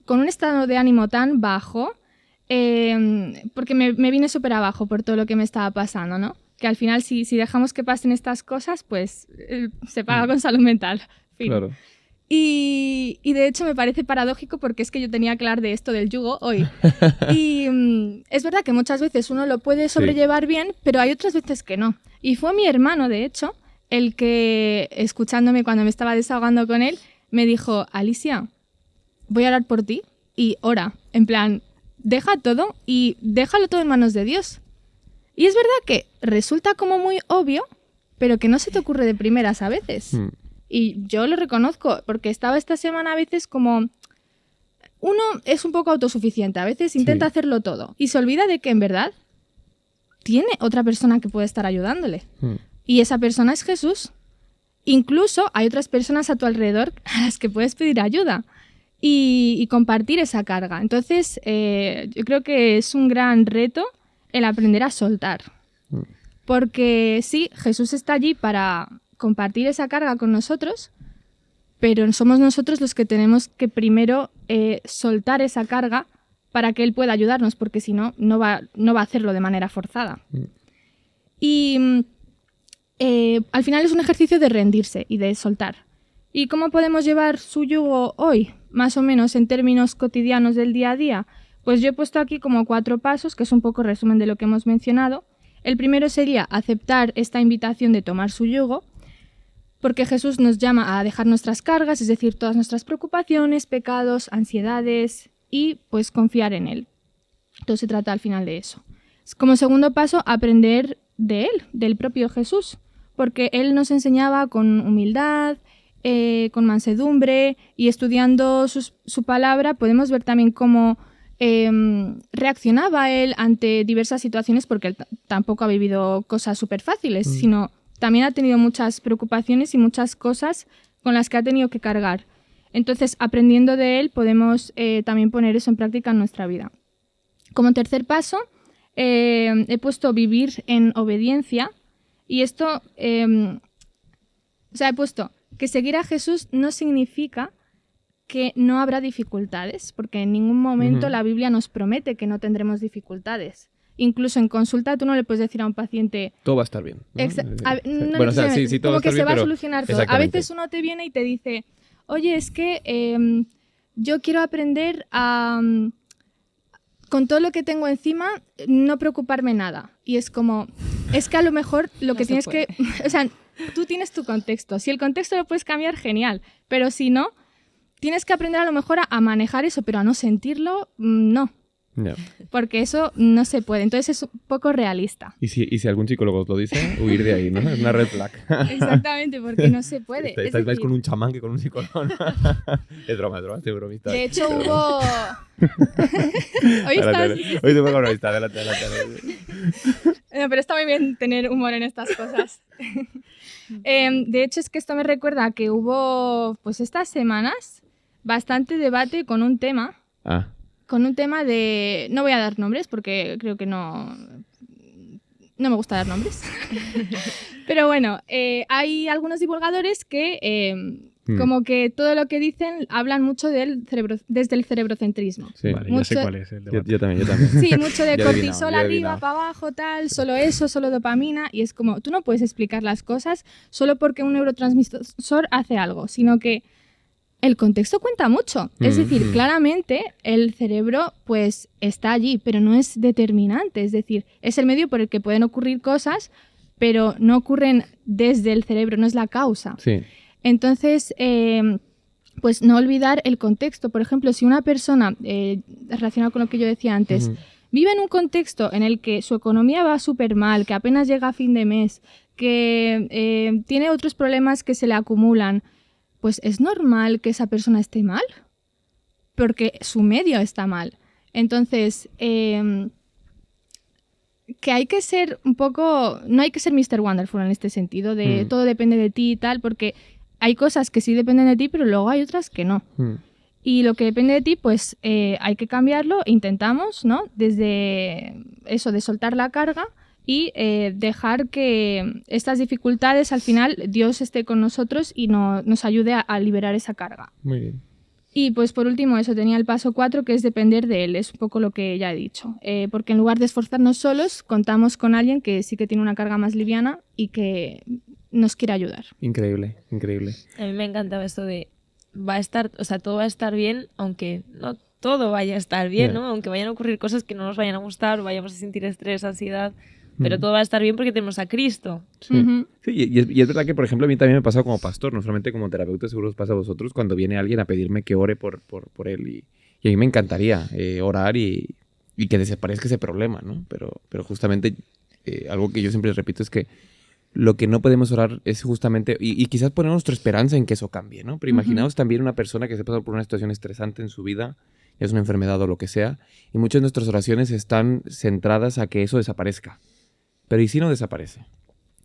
con un estado de ánimo tan bajo, porque me vine súper abajo por todo lo que me estaba pasando, ¿no? Que al final si dejamos que pasen estas cosas, pues se paga con salud mental. Fin. Claro. Y de hecho me parece paradójico porque es que yo tenía que hablar de esto del yugo hoy. Y es verdad que muchas veces uno lo puede sobrellevar bien, pero hay otras veces que no. Y fue mi hermano, de hecho, el que, escuchándome cuando me estaba desahogando con él, me dijo, Alicia, voy a orar por ti y ora. En plan, deja todo y déjalo todo en manos de Dios. Y es verdad que resulta como muy obvio, pero que no se te ocurre de primeras a veces. Y yo lo reconozco, porque estaba esta semana a veces como... Uno es un poco autosuficiente, a veces intenta hacerlo todo y se olvida de que en verdad tiene otra persona que puede estar ayudándole. Y esa persona es Jesús. Incluso hay otras personas a tu alrededor a las que puedes pedir ayuda y compartir esa carga. Entonces, yo creo que es un gran reto el aprender a soltar. Porque sí, Jesús está allí para compartir esa carga con nosotros, pero somos nosotros los que tenemos que primero soltar esa carga para que Él pueda ayudarnos, porque si no, no va a hacerlo de manera forzada. Y al final es un ejercicio de rendirse y de soltar. ¿Y cómo podemos llevar su yugo hoy, más o menos en términos cotidianos del día a día? Pues yo he puesto aquí como 4 pasos, que es un poco resumen de lo que hemos mencionado. El primero sería aceptar esta invitación de tomar su yugo, porque Jesús nos llama a dejar nuestras cargas, es decir, todas nuestras preocupaciones, pecados, ansiedades, y pues confiar en Él. Todo se trata al final de eso. Como segundo paso, aprender de Él, del propio Jesús, porque Él nos enseñaba con humildad, con mansedumbre, y estudiando su palabra podemos ver también cómo reaccionaba Él ante diversas situaciones, porque Él tampoco ha vivido cosas súper fáciles, sino también ha tenido muchas preocupaciones y muchas cosas con las que ha tenido que cargar. Entonces, aprendiendo de Él, podemos también poner eso en práctica en nuestra vida. Como tercer paso, he puesto vivir en obediencia, y esto, he puesto que seguir a Jesús no significa que no habrá dificultades, porque en ningún momento la Biblia nos promete que no tendremos dificultades. Incluso en consulta tú no le puedes decir a un paciente... Todo va a estar bien, ¿no? No, Bueno, o sea, sí, todo como va a estar que bien, se va a pero... solucionar todo. A veces uno te viene y te dice, oye, es que yo quiero aprender a... con todo lo que tengo encima, no preocuparme nada. Y es como... Es que a lo mejor lo que tienes que... O sea, tú tienes tu contexto. Si el contexto lo puedes cambiar, genial. Pero si no, tienes que aprender a lo mejor a manejar eso, pero a no sentirlo, no. Yeah. Porque eso no se puede. Entonces es un poco realista. Y si algún psicólogo os lo dice, huir de ahí, ¿no? Es una red flag. Exactamente, porque no se puede. Estáis más con un chamán que con un psicólogo. Es broma, estoy bromista. De hecho, hubo... Hoy estás... Hoy te pongo bromista, adelante. No, pero está muy bien tener humor en estas cosas. De hecho, es que esto me recuerda que hubo, pues estas semanas, bastante debate con un tema. Con un tema de... No voy a dar nombres porque creo que no me gusta dar nombres. Pero bueno, hay algunos divulgadores que como que todo lo que dicen hablan mucho desde el cerebrocentrismo. Sí, vale, ya sé cuál es el debate. Yo también. Sí, mucho de cortisol arriba, para abajo, tal, solo eso, solo dopamina. Y es como, tú no puedes explicar las cosas solo porque un neurotransmisor hace algo, sino que el contexto cuenta mucho. Es decir, claramente el cerebro pues está allí, pero no es determinante. Es decir, es el medio por el que pueden ocurrir cosas, pero no ocurren desde el cerebro, no es la causa. Sí. Entonces, pues no olvidar el contexto. Por ejemplo, si una persona, relacionado con lo que yo decía antes, vive en un contexto en el que su economía va súper mal, que apenas llega a fin de mes, que tiene otros problemas que se le acumulan, pues es normal que esa persona esté mal, porque su medio está mal. Entonces, que hay que ser un poco... No hay que ser Mr. Wonderful en este sentido, de todo depende de ti y tal, porque hay cosas que sí dependen de ti, pero luego hay otras que no. Y lo que depende de ti, pues hay que cambiarlo, intentamos, ¿no? Desde eso, de soltar la carga y dejar que estas dificultades, al final, Dios esté con nosotros y nos ayude a liberar esa carga. Muy bien. Y pues por último eso, tenía el paso 4, que es depender de Él, es un poco lo que ya he dicho. Porque en lugar de esforzarnos solos, contamos con alguien que sí que tiene una carga más liviana y que nos quiere ayudar. Increíble. A mí me encantaba esto de todo va a estar bien, aunque no todo vaya a estar bien, ¿no? Aunque vayan a ocurrir cosas que no nos vayan a gustar, vayamos a sentir estrés, ansiedad. pero todo va a estar bien porque tenemos a Cristo. Sí, Ujú. sí, y es verdad que, por ejemplo, a mí también me pasa como pastor, no solamente como terapeuta, seguro os pasa a vosotros, cuando viene alguien a pedirme que ore por él. Y a mí me encantaría orar y que desaparezca ese problema, ¿no? Pero justamente algo que yo siempre repito es que lo que no podemos orar es justamente, y quizás poner nuestra esperanza en que eso cambie, ¿no? Pero imaginaos también una persona que se ha pasado por una situación estresante en su vida, es una enfermedad o lo que sea, y muchas de nuestras oraciones están centradas a que eso desaparezca. Pero ¿y si no desaparece?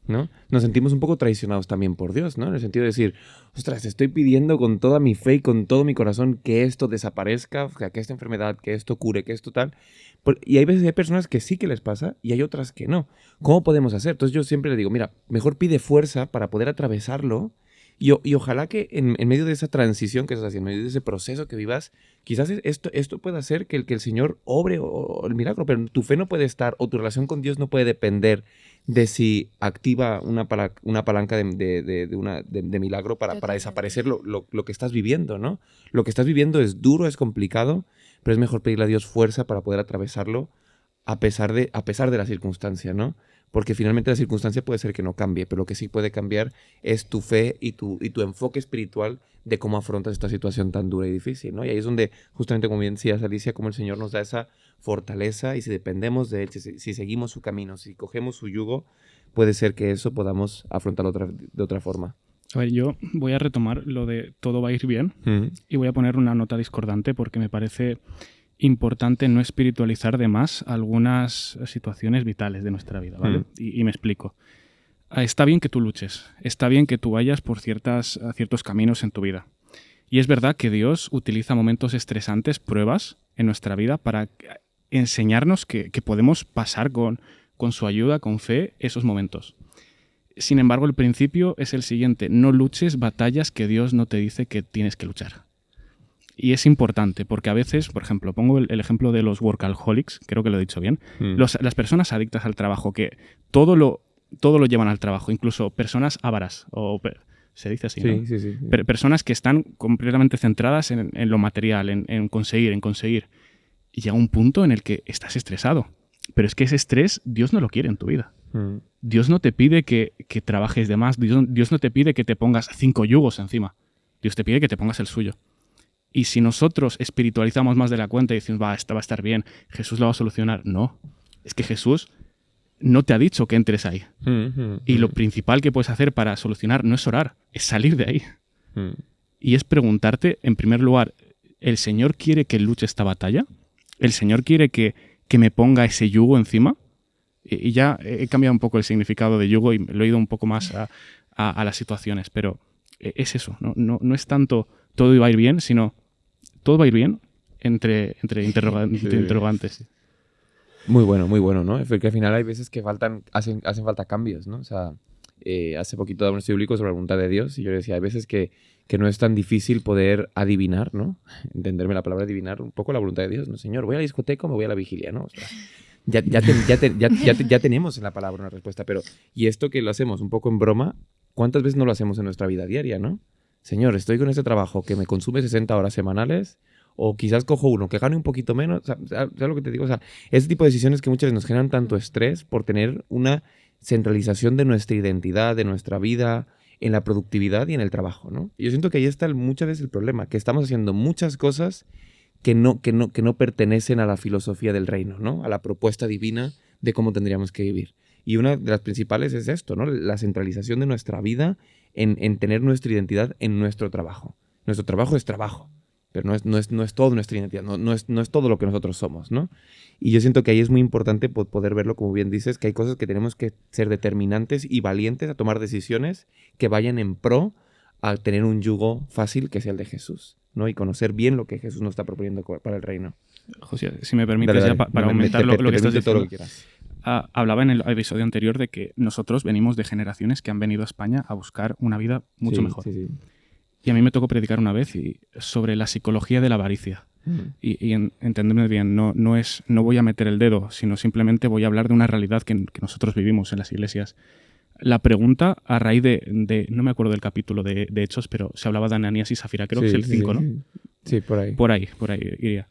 ¿No? Nos sentimos un poco traicionados también por Dios, ¿no? En el sentido de decir, ostras, estoy pidiendo con toda mi fe y con todo mi corazón que esto desaparezca, que esta enfermedad, que esto cure, que esto tal. Y hay veces hay personas que sí que les pasa y hay otras que no. ¿Cómo podemos hacer? Entonces yo siempre le digo, mira, mejor pide fuerza para poder atravesarlo y ojalá que en medio de esa transición que estás haciendo, en medio de ese proceso que vivas, quizás esto pueda hacer que el Señor obre o el milagro, pero tu fe no puede estar o tu relación con Dios no puede depender de si activa una palanca de milagro para desaparecer lo que estás viviendo, ¿no? Lo que estás viviendo es duro, es complicado, pero es mejor pedirle a Dios fuerza para poder atravesarlo a pesar de la circunstancia, ¿no? Porque finalmente la circunstancia puede ser que no cambie, pero lo que sí puede cambiar es tu fe y tu enfoque espiritual de cómo afrontas esta situación tan dura y difícil, ¿no? Y ahí es donde, justamente como bien decías, Alicia, como el Señor nos da esa fortaleza y si dependemos de Él, si seguimos su camino, si cogemos su yugo, puede ser que eso podamos afrontarlo de otra forma. A ver, yo voy a retomar lo de todo va a ir bien y voy a poner una nota discordante porque me parece importante no espiritualizar de más algunas situaciones vitales de nuestra vida, ¿vale? Y me explico. Está bien que tú luches, está bien que tú vayas por ciertos caminos en tu vida. Y es verdad que Dios utiliza momentos estresantes, pruebas en nuestra vida para enseñarnos que podemos pasar con su ayuda, con fe, esos momentos. Sin embargo, el principio es el siguiente: no luches batallas que Dios no te dice que tienes que luchar. Y es importante, porque a veces, por ejemplo, pongo el ejemplo de los workaholics, creo que lo he dicho bien, las personas adictas al trabajo, que todo lo llevan al trabajo, incluso personas ávaras, se dice así, ¿no? Sí. Personas que están completamente centradas en lo material, en conseguir. Y llega un punto en el que estás estresado. Pero es que ese estrés Dios no lo quiere en tu vida. Dios no te pide que trabajes de más, Dios no te pide que te pongas 5 yugos encima. Dios te pide que te pongas el suyo. Y si nosotros espiritualizamos más de la cuenta y decimos, esto va a estar bien, Jesús lo va a solucionar. No, es que Jesús no te ha dicho que entres ahí. Y lo principal que puedes hacer para solucionar no es orar, es salir de ahí. Y es preguntarte, en primer lugar, ¿el Señor quiere que luche esta batalla? ¿El Señor quiere que me ponga ese yugo encima? Y ya he cambiado un poco el significado de yugo y lo he ido un poco más a las situaciones, pero es eso, no es tanto todo va a ir bien, sino todo va a ir bien entre interrogantes. Muy bueno, ¿no? Porque al final hay veces que hacen falta cambios, ¿no? O sea, hace poquito daba un estudio bíblico sobre la voluntad de Dios y yo decía, hay veces que no es tan difícil poder adivinar, ¿no? Entenderme la palabra adivinar un poco la voluntad de Dios, ¿no? Señor, ¿voy a la discoteca o me voy a la vigilia, no? O sea, ya tenemos en la palabra una respuesta, pero y esto que lo hacemos un poco en broma, ¿cuántas veces no lo hacemos en nuestra vida diaria, no? Señor, estoy con este trabajo que me consume 60 horas semanales o quizás cojo uno que gane un poquito menos. ¿Sabes lo que te digo? O sea, ese tipo de decisiones que muchas veces nos generan tanto estrés por tener una centralización de nuestra identidad, de nuestra vida, en la productividad y en el trabajo, ¿no? Y yo siento que ahí está muchas veces el problema, que estamos haciendo muchas cosas que no pertenecen a la filosofía del reino, ¿no? A la propuesta divina de cómo tendríamos que vivir. Y una de las principales es esto, ¿no? La centralización de nuestra vida en tener nuestra identidad en nuestro trabajo. Nuestro trabajo es trabajo, pero no es toda nuestra identidad, no es todo lo que nosotros somos, ¿no? Y yo siento que ahí es muy importante poder verlo, como bien dices, que hay cosas que tenemos que ser determinantes y valientes a tomar decisiones que vayan en pro a tener un yugo fácil que sea el de Jesús, ¿no? Y conocer bien lo que Jesús nos está proponiendo para el reino. José, si me permites, dale. Para aumentar lo que estás diciendo. Todo lo que quieras. Hablaba en el episodio anterior de que nosotros venimos de generaciones que han venido a España a buscar una vida mucho mejor. Sí. Y a mí me tocó predicar una vez sobre la psicología de la avaricia. Y entenderme bien, no voy a meter el dedo, sino simplemente voy a hablar de una realidad que nosotros vivimos en las iglesias. La pregunta, a raíz de no me acuerdo del capítulo de Hechos, pero se hablaba de Ananías y Zafira, creo que es el 5, ¿no? Sí, por ahí. Por ahí iría.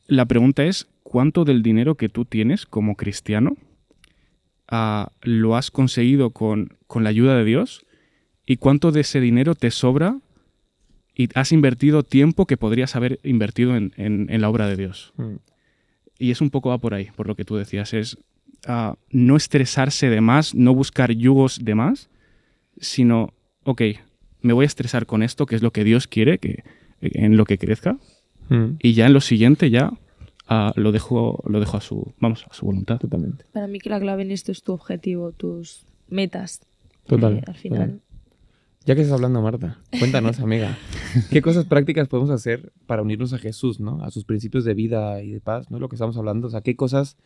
La pregunta es, ¿cuánto del dinero que tú tienes como cristiano lo has conseguido con la ayuda de Dios y cuánto de ese dinero te sobra y has invertido tiempo que podrías haber invertido en la obra de Dios. Y es un poco va por ahí, por lo que tú decías, es no estresarse de más, no buscar yugos de más, sino, ok, me voy a estresar con esto, que es lo que Dios quiere, en lo que crezca, y ya en lo siguiente ya lo dejo a su voluntad. Totalmente. Para mí que la clave en esto es tu objetivo, tus metas. Total. Al final. Total. Ya que estás hablando, Marta, cuéntanos, amiga, ¿qué cosas prácticas podemos hacer para unirnos a Jesús, ¿no? A sus principios de vida y de paz, ¿no? Lo que estamos hablando, o sea, ¿qué cosas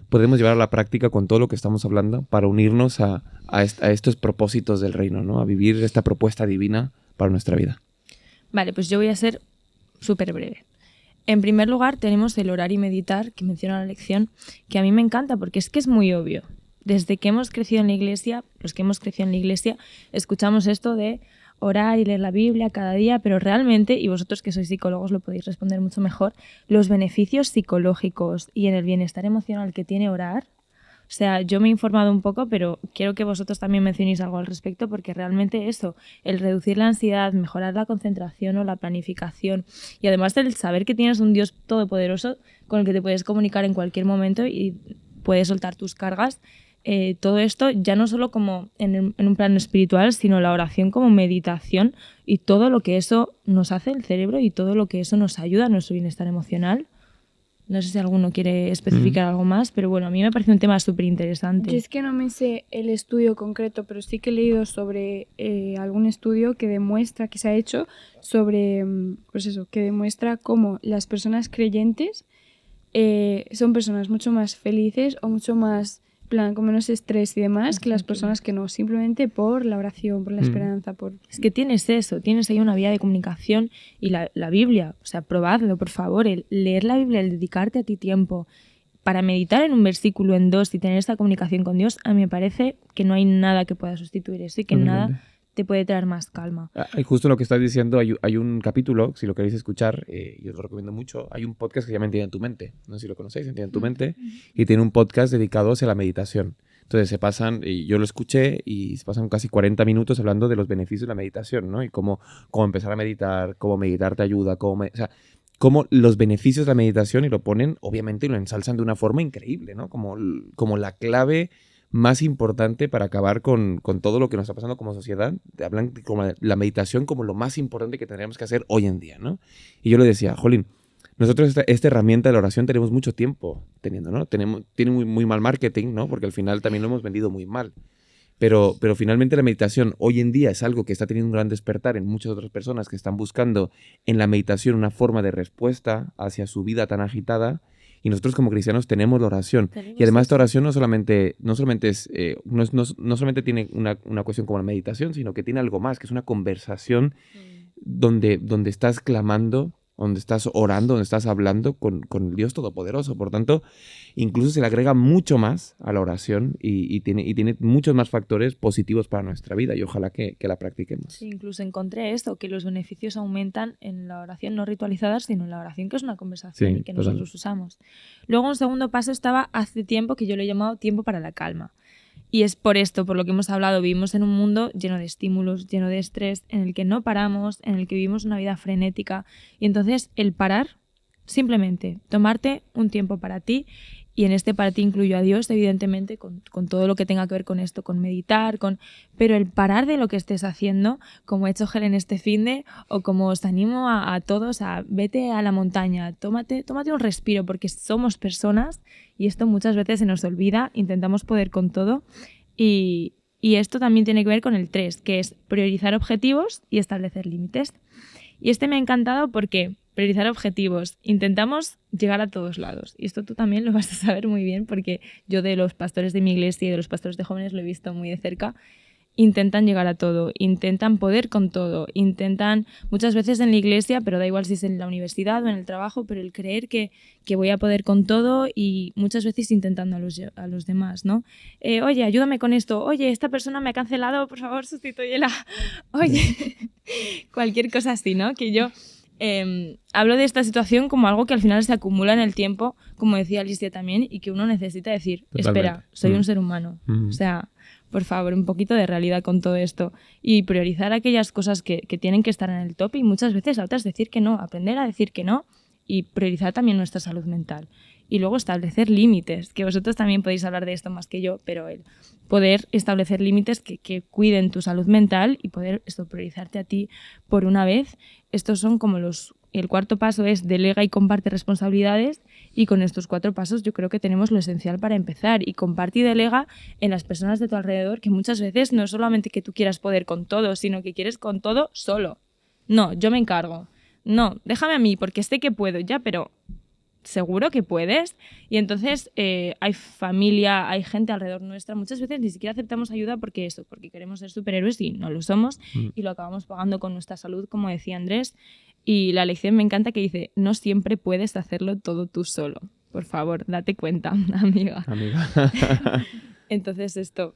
podemos llevar a la práctica con todo lo que estamos hablando para unirnos a estos propósitos del reino, ¿no? A vivir esta propuesta divina para nuestra vida. Vale, pues yo voy a ser súper breve. En primer lugar, tenemos el orar y meditar, que menciona la lección, que a mí me encanta porque es que es muy obvio. Desde que hemos crecido en la iglesia, los que hemos crecido en la iglesia, escuchamos esto de orar y leer la Biblia cada día, pero realmente, y vosotros que sois psicólogos lo podéis responder mucho mejor, los beneficios psicológicos y en el bienestar emocional que tiene orar. O sea, yo me he informado un poco, pero quiero que vosotros también mencionéis algo al respecto, porque realmente eso, el reducir la ansiedad, mejorar la concentración o la planificación, y además el saber que tienes un Dios todopoderoso con el que te puedes comunicar en cualquier momento y puedes soltar tus cargas, todo esto ya no solo como en un plano espiritual, sino la oración como meditación y todo lo que eso nos hace el cerebro y todo lo que eso nos ayuda a nuestro bienestar emocional. No sé si alguno quiere especificar algo más, pero bueno, a mí me parece un tema súper interesante. Yo es que no me sé el estudio concreto, pero sí que he leído sobre algún estudio que demuestra, que se ha hecho sobre, pues eso, que demuestra cómo las personas creyentes son personas mucho más felices o mucho más, plan, con menos estrés y demás que las personas que no, simplemente por la oración, por la esperanza, por... Es que tienes eso, tienes ahí una vía de comunicación y la Biblia, o sea, probadlo, por favor, el leer la Biblia, el dedicarte a ti tiempo para meditar en un versículo, en dos y tener esta comunicación con Dios, a mí me parece que no hay nada que pueda sustituir eso y que nada te puede traer más calma. Justo lo que estás diciendo, hay un capítulo, si lo queréis escuchar, yo os lo recomiendo mucho, hay un podcast que se llama Entiende en tu mente, no sé si lo conocéis, Entiende en tu mente, y tiene un podcast dedicado hacia la meditación. Entonces se pasan, y yo lo escuché, y se pasan casi 40 minutos hablando de los beneficios de la meditación, ¿no? Y cómo empezar a meditar, cómo meditar te ayuda, o sea, cómo los beneficios de la meditación, y lo ponen, obviamente, y lo ensalzan de una forma increíble, ¿no? Como la clave más importante para acabar con todo lo que nos está pasando como sociedad. Hablan como la meditación como lo más importante que tendríamos que hacer hoy en día, ¿no? Y yo le decía, jolín, nosotros esta herramienta de la oración tenemos mucho tiempo teniendo, ¿no? Tiene muy mal marketing, ¿no? Porque al final también lo hemos vendido muy mal. Pero finalmente la meditación hoy en día es algo que está teniendo un gran despertar en muchas otras personas que están buscando en la meditación una forma de respuesta hacia su vida tan agitada. Y nosotros como cristianos tenemos la oración. Y además esta oración no solamente tiene una cuestión como la meditación, sino que tiene algo más, que es una conversación donde estás clamando, donde estás orando, donde estás hablando con el Dios Todopoderoso. Por tanto, incluso se le agrega mucho más a la oración y tiene muchos más factores positivos para nuestra vida y ojalá que la practiquemos. Sí, incluso encontré esto, que los beneficios aumentan en la oración no ritualizada, sino en la oración que es una conversación y que nosotros usamos. Luego un segundo paso estaba hace tiempo, que yo lo he llamado tiempo para la calma. Y es por esto, por lo que hemos hablado, vivimos en un mundo lleno de estímulos, lleno de estrés, en el que no paramos, en el que vivimos una vida frenética. Y entonces el parar, simplemente tomarte un tiempo para ti, y en este para ti incluyo a Dios, evidentemente, con todo lo que tenga que ver con esto, con meditar, pero el parar de lo que estés haciendo, como ha hecho Helen este finde, o como os animo a todos a vete a la montaña, tómate un respiro, porque somos personas y esto muchas veces se nos olvida, intentamos poder con todo y esto también tiene que ver con el 3, que es priorizar objetivos y establecer límites. Y este me ha encantado porque priorizar objetivos, intentamos llegar a todos lados. Y esto tú también lo vas a saber muy bien porque yo de los pastores de mi iglesia y de los pastores de jóvenes lo he visto muy de cerca. Intentan llegar a todo, intentan poder con todo, intentan muchas veces en la iglesia, pero da igual si es en la universidad o en el trabajo, pero el creer que voy a poder con todo y muchas veces intentando a los demás, ¿no? Oye, ayúdame con esto. Oye, esta persona me ha cancelado, por favor, sustitúyela. Oye, cualquier cosa así, ¿no? Que yo hablo de esta situación como algo que al final se acumula en el tiempo, como decía Alicia también, y que uno necesita decir, Totalmente. espera, soy un ser humano. O sea, por favor, un poquito de realidad con todo esto. Y priorizar aquellas cosas que tienen que estar en el top y muchas veces a otras decir que no, aprender a decir que no y priorizar también nuestra salud mental. Y luego establecer límites, que vosotros también podéis hablar de esto más que yo, pero el poder establecer límites que cuiden tu salud mental y poder priorizarte a ti por una vez. Estos son como el cuarto paso es delega y comparte responsabilidades, y con estos 4 pasos yo creo que tenemos lo esencial para empezar. Y comparte y delega en las personas de tu alrededor, que muchas veces no es solamente que tú quieras poder con todo, sino que quieres con todo solo. No, yo me encargo. No, déjame a mí porque sé que puedo ya, pero seguro que puedes. Y entonces hay familia, hay gente alrededor nuestra. Muchas veces ni siquiera aceptamos ayuda porque queremos ser superhéroes y no lo somos, y lo acabamos pagando con nuestra salud, como decía Andrés. Y la lección me encanta que dice, no siempre puedes hacerlo todo tú solo. Por favor, date cuenta, amiga. Entonces esto,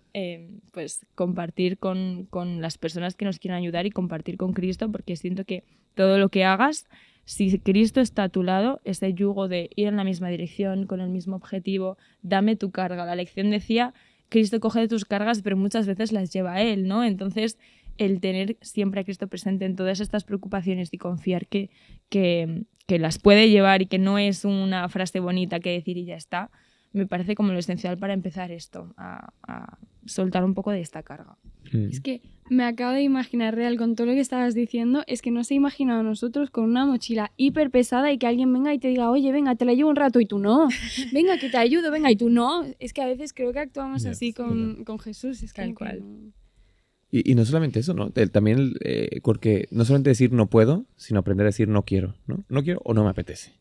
pues compartir con las personas que nos quieran ayudar y compartir con Cristo, porque siento que todo lo que hagas, si Cristo está a tu lado, ese yugo de ir en la misma dirección, con el mismo objetivo, dame tu carga. La lección decía, Cristo coge de tus cargas, pero muchas veces las lleva a Él, ¿no? Entonces, el tener siempre a Cristo presente en todas estas preocupaciones y confiar que las puede llevar y que no es una frase bonita que decir y ya está, me parece como lo esencial para empezar esto, a soltar un poco de esta carga. Es que me acabo de imaginar real con todo lo que estabas diciendo, es que nos he imaginado a nosotros con una mochila hiper pesada y que alguien venga y te diga, oye, venga, te la llevo un rato, y tú no, venga, que te ayudo, venga, y tú no. Es que a veces creo que actuamos así con Jesús. Es que Tal cual. no. Y no solamente eso, ¿no? También, porque no solamente decir no puedo, sino aprender a decir no quiero, ¿no? No quiero o no me apetece.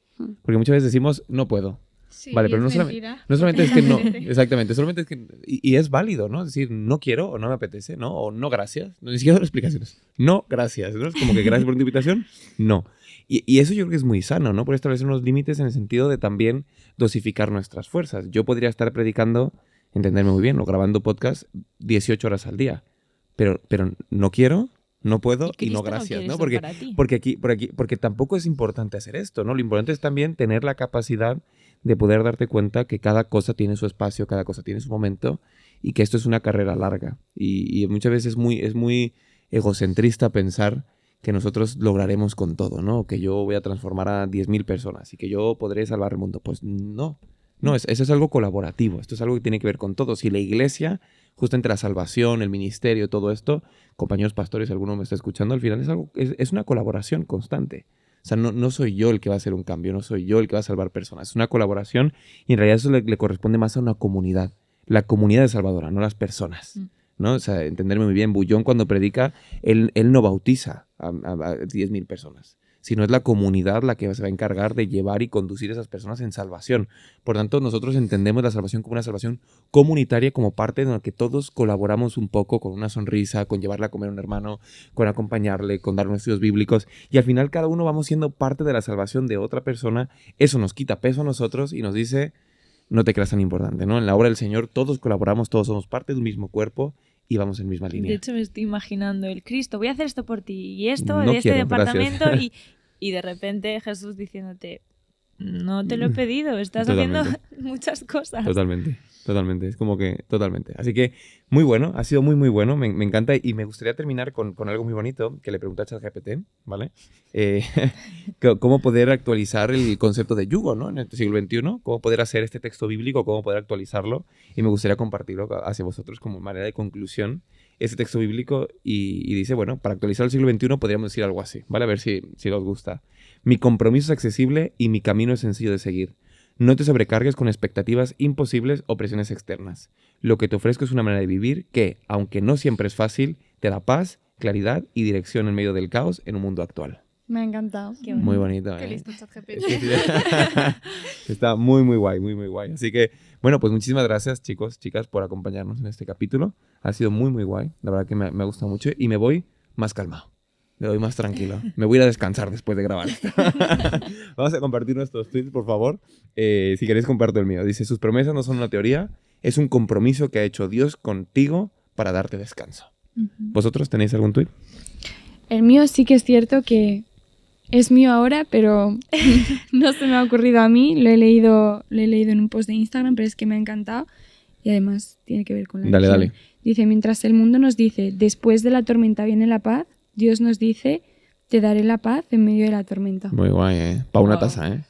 Porque muchas veces decimos no puedo. Sí, Vale, pero no solamente es que no, Totalmente. exactamente, solamente es que, y es válido, ¿no? Es decir, no quiero o no me apetece, ¿no? O no gracias, no, ni siquiera dar explicaciones. No, gracias, ¿no? Es como que gracias por tu invitación, no. Y eso yo creo que es muy sano, ¿no? Por establecer unos límites en el sentido de también dosificar nuestras fuerzas. Yo podría estar predicando, entenderme muy bien, o grabando podcast 18 horas al día, pero no quiero, no puedo y no gracias, ¿no? Porque tampoco es importante hacer esto, ¿no? Lo importante es también tener la capacidad de poder darte cuenta que cada cosa tiene su espacio, cada cosa tiene su momento, y que esto es una carrera larga. Y muchas veces es muy egocentrista pensar que nosotros lograremos con todo, ¿no? Que yo voy a transformar a 10.000 personas y que yo podré salvar el mundo. Pues no. No, eso es algo colaborativo. Esto es algo que tiene que ver con todo. Si la iglesia, justo entre la salvación, el ministerio, todo esto, compañeros pastores, si alguno me está escuchando, al final es una colaboración constante. O sea, no soy yo el que va a hacer un cambio, no soy yo el que va a salvar personas. Es una colaboración, y en realidad eso le corresponde más a una comunidad. La comunidad es salvadora, no las personas. ¿No? O sea, entenderme muy bien, Bullón cuando predica, él no bautiza a 10.000 personas, sino es la comunidad la que se va a encargar de llevar y conducir a esas personas en salvación. Por tanto, nosotros entendemos la salvación como una salvación comunitaria, como parte de la que todos colaboramos un poco, con una sonrisa, con llevarle a comer a un hermano, con acompañarle, con dar unos estudios bíblicos, y al final cada uno vamos siendo parte de la salvación de otra persona. Eso nos quita peso a nosotros y nos dice, no te creas tan importante, ¿no? En la obra del Señor todos colaboramos, todos somos parte de un mismo cuerpo y vamos en misma línea. De hecho, me estoy imaginando el Cristo, voy a hacer esto por ti y esto No de este quiero, departamento y de repente Jesús diciéndote, no te lo he pedido, estás Totalmente. haciendo muchas cosas. Totalmente, es como que totalmente. Así que muy bueno, ha sido muy muy bueno, me encanta, y me gustaría terminar con algo muy bonito que le pregunté a ChatGPT, ¿vale? Cómo poder actualizar el concepto de yugo, ¿no? En el siglo XXI, cómo poder hacer este texto bíblico, cómo poder actualizarlo, y me gustaría compartirlo hacia vosotros como manera de conclusión, ese texto bíblico, y dice, bueno, para actualizar el siglo XXI podríamos decir algo así, ¿vale? A ver si os gusta. Mi compromiso es accesible y mi camino es sencillo de seguir. No te sobrecargues con expectativas imposibles o presiones externas. Lo que te ofrezco es una manera de vivir que, aunque no siempre es fácil, te da paz, claridad y dirección en medio del caos en un mundo actual. Me ha encantado. Qué bueno. Muy bonito, Qué listo, ChatGPT. Está muy, muy guay, muy, muy guay. Así que, bueno, pues muchísimas gracias, chicos, chicas, por acompañarnos en este capítulo. Ha sido muy, muy guay. La verdad que me ha gustado mucho y me voy más calmado. Me voy más tranquilo. Me voy a ir a descansar después de grabar esto. Vamos a compartir nuestros tweets, por favor. Si queréis, comparto el mío. Dice, sus promesas no son una teoría, es un compromiso que ha hecho Dios contigo para darte descanso. ¿Vosotros tenéis algún tweet? El mío sí que es cierto que es mío ahora, pero no se me ha ocurrido a mí. Lo he leído en un post de Instagram, pero es que me ha encantado. Y además tiene que ver con la Dale, religión. dale. Dice, mientras el mundo nos dice, después de la tormenta viene la paz, Dios nos dice, te daré la paz en medio de la tormenta. Muy guay, ¿eh? Para una Wow. taza, ¿eh?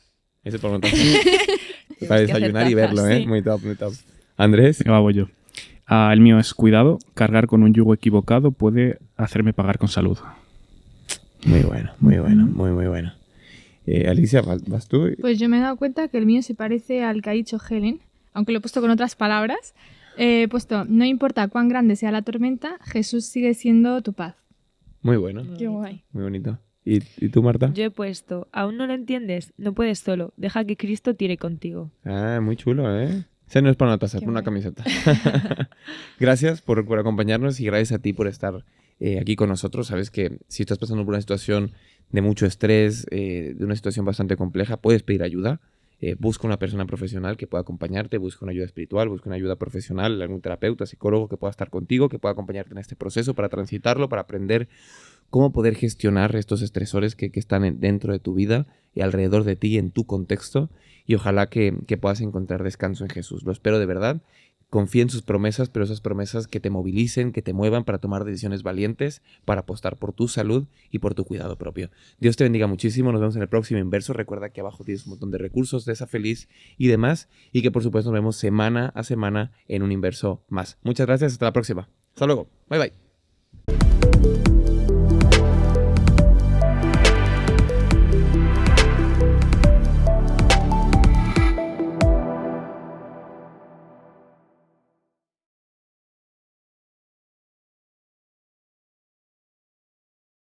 Ese para una taza. Tenemos Para que desayunar hacer y verlo, tazas, ¿eh? sí. Muy top, muy top. Andrés. Venga, voy yo. El mío es cuidado, cargar con un yugo equivocado puede hacerme pagar con salud. Muy bueno, muy bueno, muy bueno. Alicia, ¿vas tú? Pues yo me he dado cuenta que el mío se parece al que ha dicho Helen, aunque lo he puesto con otras palabras. He puesto, no importa cuán grande sea la tormenta, Jesús sigue siendo tu paz. Muy bueno, Qué guay. muy bonito. ¿Y tú, Marta? Yo he puesto, ¿aún no lo entiendes? No puedes solo, deja que Cristo tire contigo. Ah, muy chulo, ¿eh? Ese no es para una taza, es Qué para una guay. camiseta. Gracias por acompañarnos y gracias a ti por estar aquí con nosotros. Sabes que si estás pasando por una situación de mucho estrés, de una situación bastante compleja, puedes pedir ayuda. Busca una persona profesional que pueda acompañarte, busca una ayuda espiritual, busca una ayuda profesional, algún terapeuta, psicólogo que pueda estar contigo, que pueda acompañarte en este proceso para transitarlo, para aprender cómo poder gestionar estos estresores que están dentro de tu vida y alrededor de ti, en tu contexto, y ojalá que puedas encontrar descanso en Jesús. Lo espero de verdad. Confía en sus promesas, pero esas promesas que te movilicen, que te muevan para tomar decisiones valientes, para apostar por tu salud y por tu cuidado propio. Dios te bendiga muchísimo. Nos vemos en el próximo Inverso. Recuerda que abajo tienes un montón de recursos de esa feliz y demás. Y que por supuesto nos vemos semana a semana en un Inverso más. Muchas gracias. Hasta la próxima. Hasta luego. Bye bye.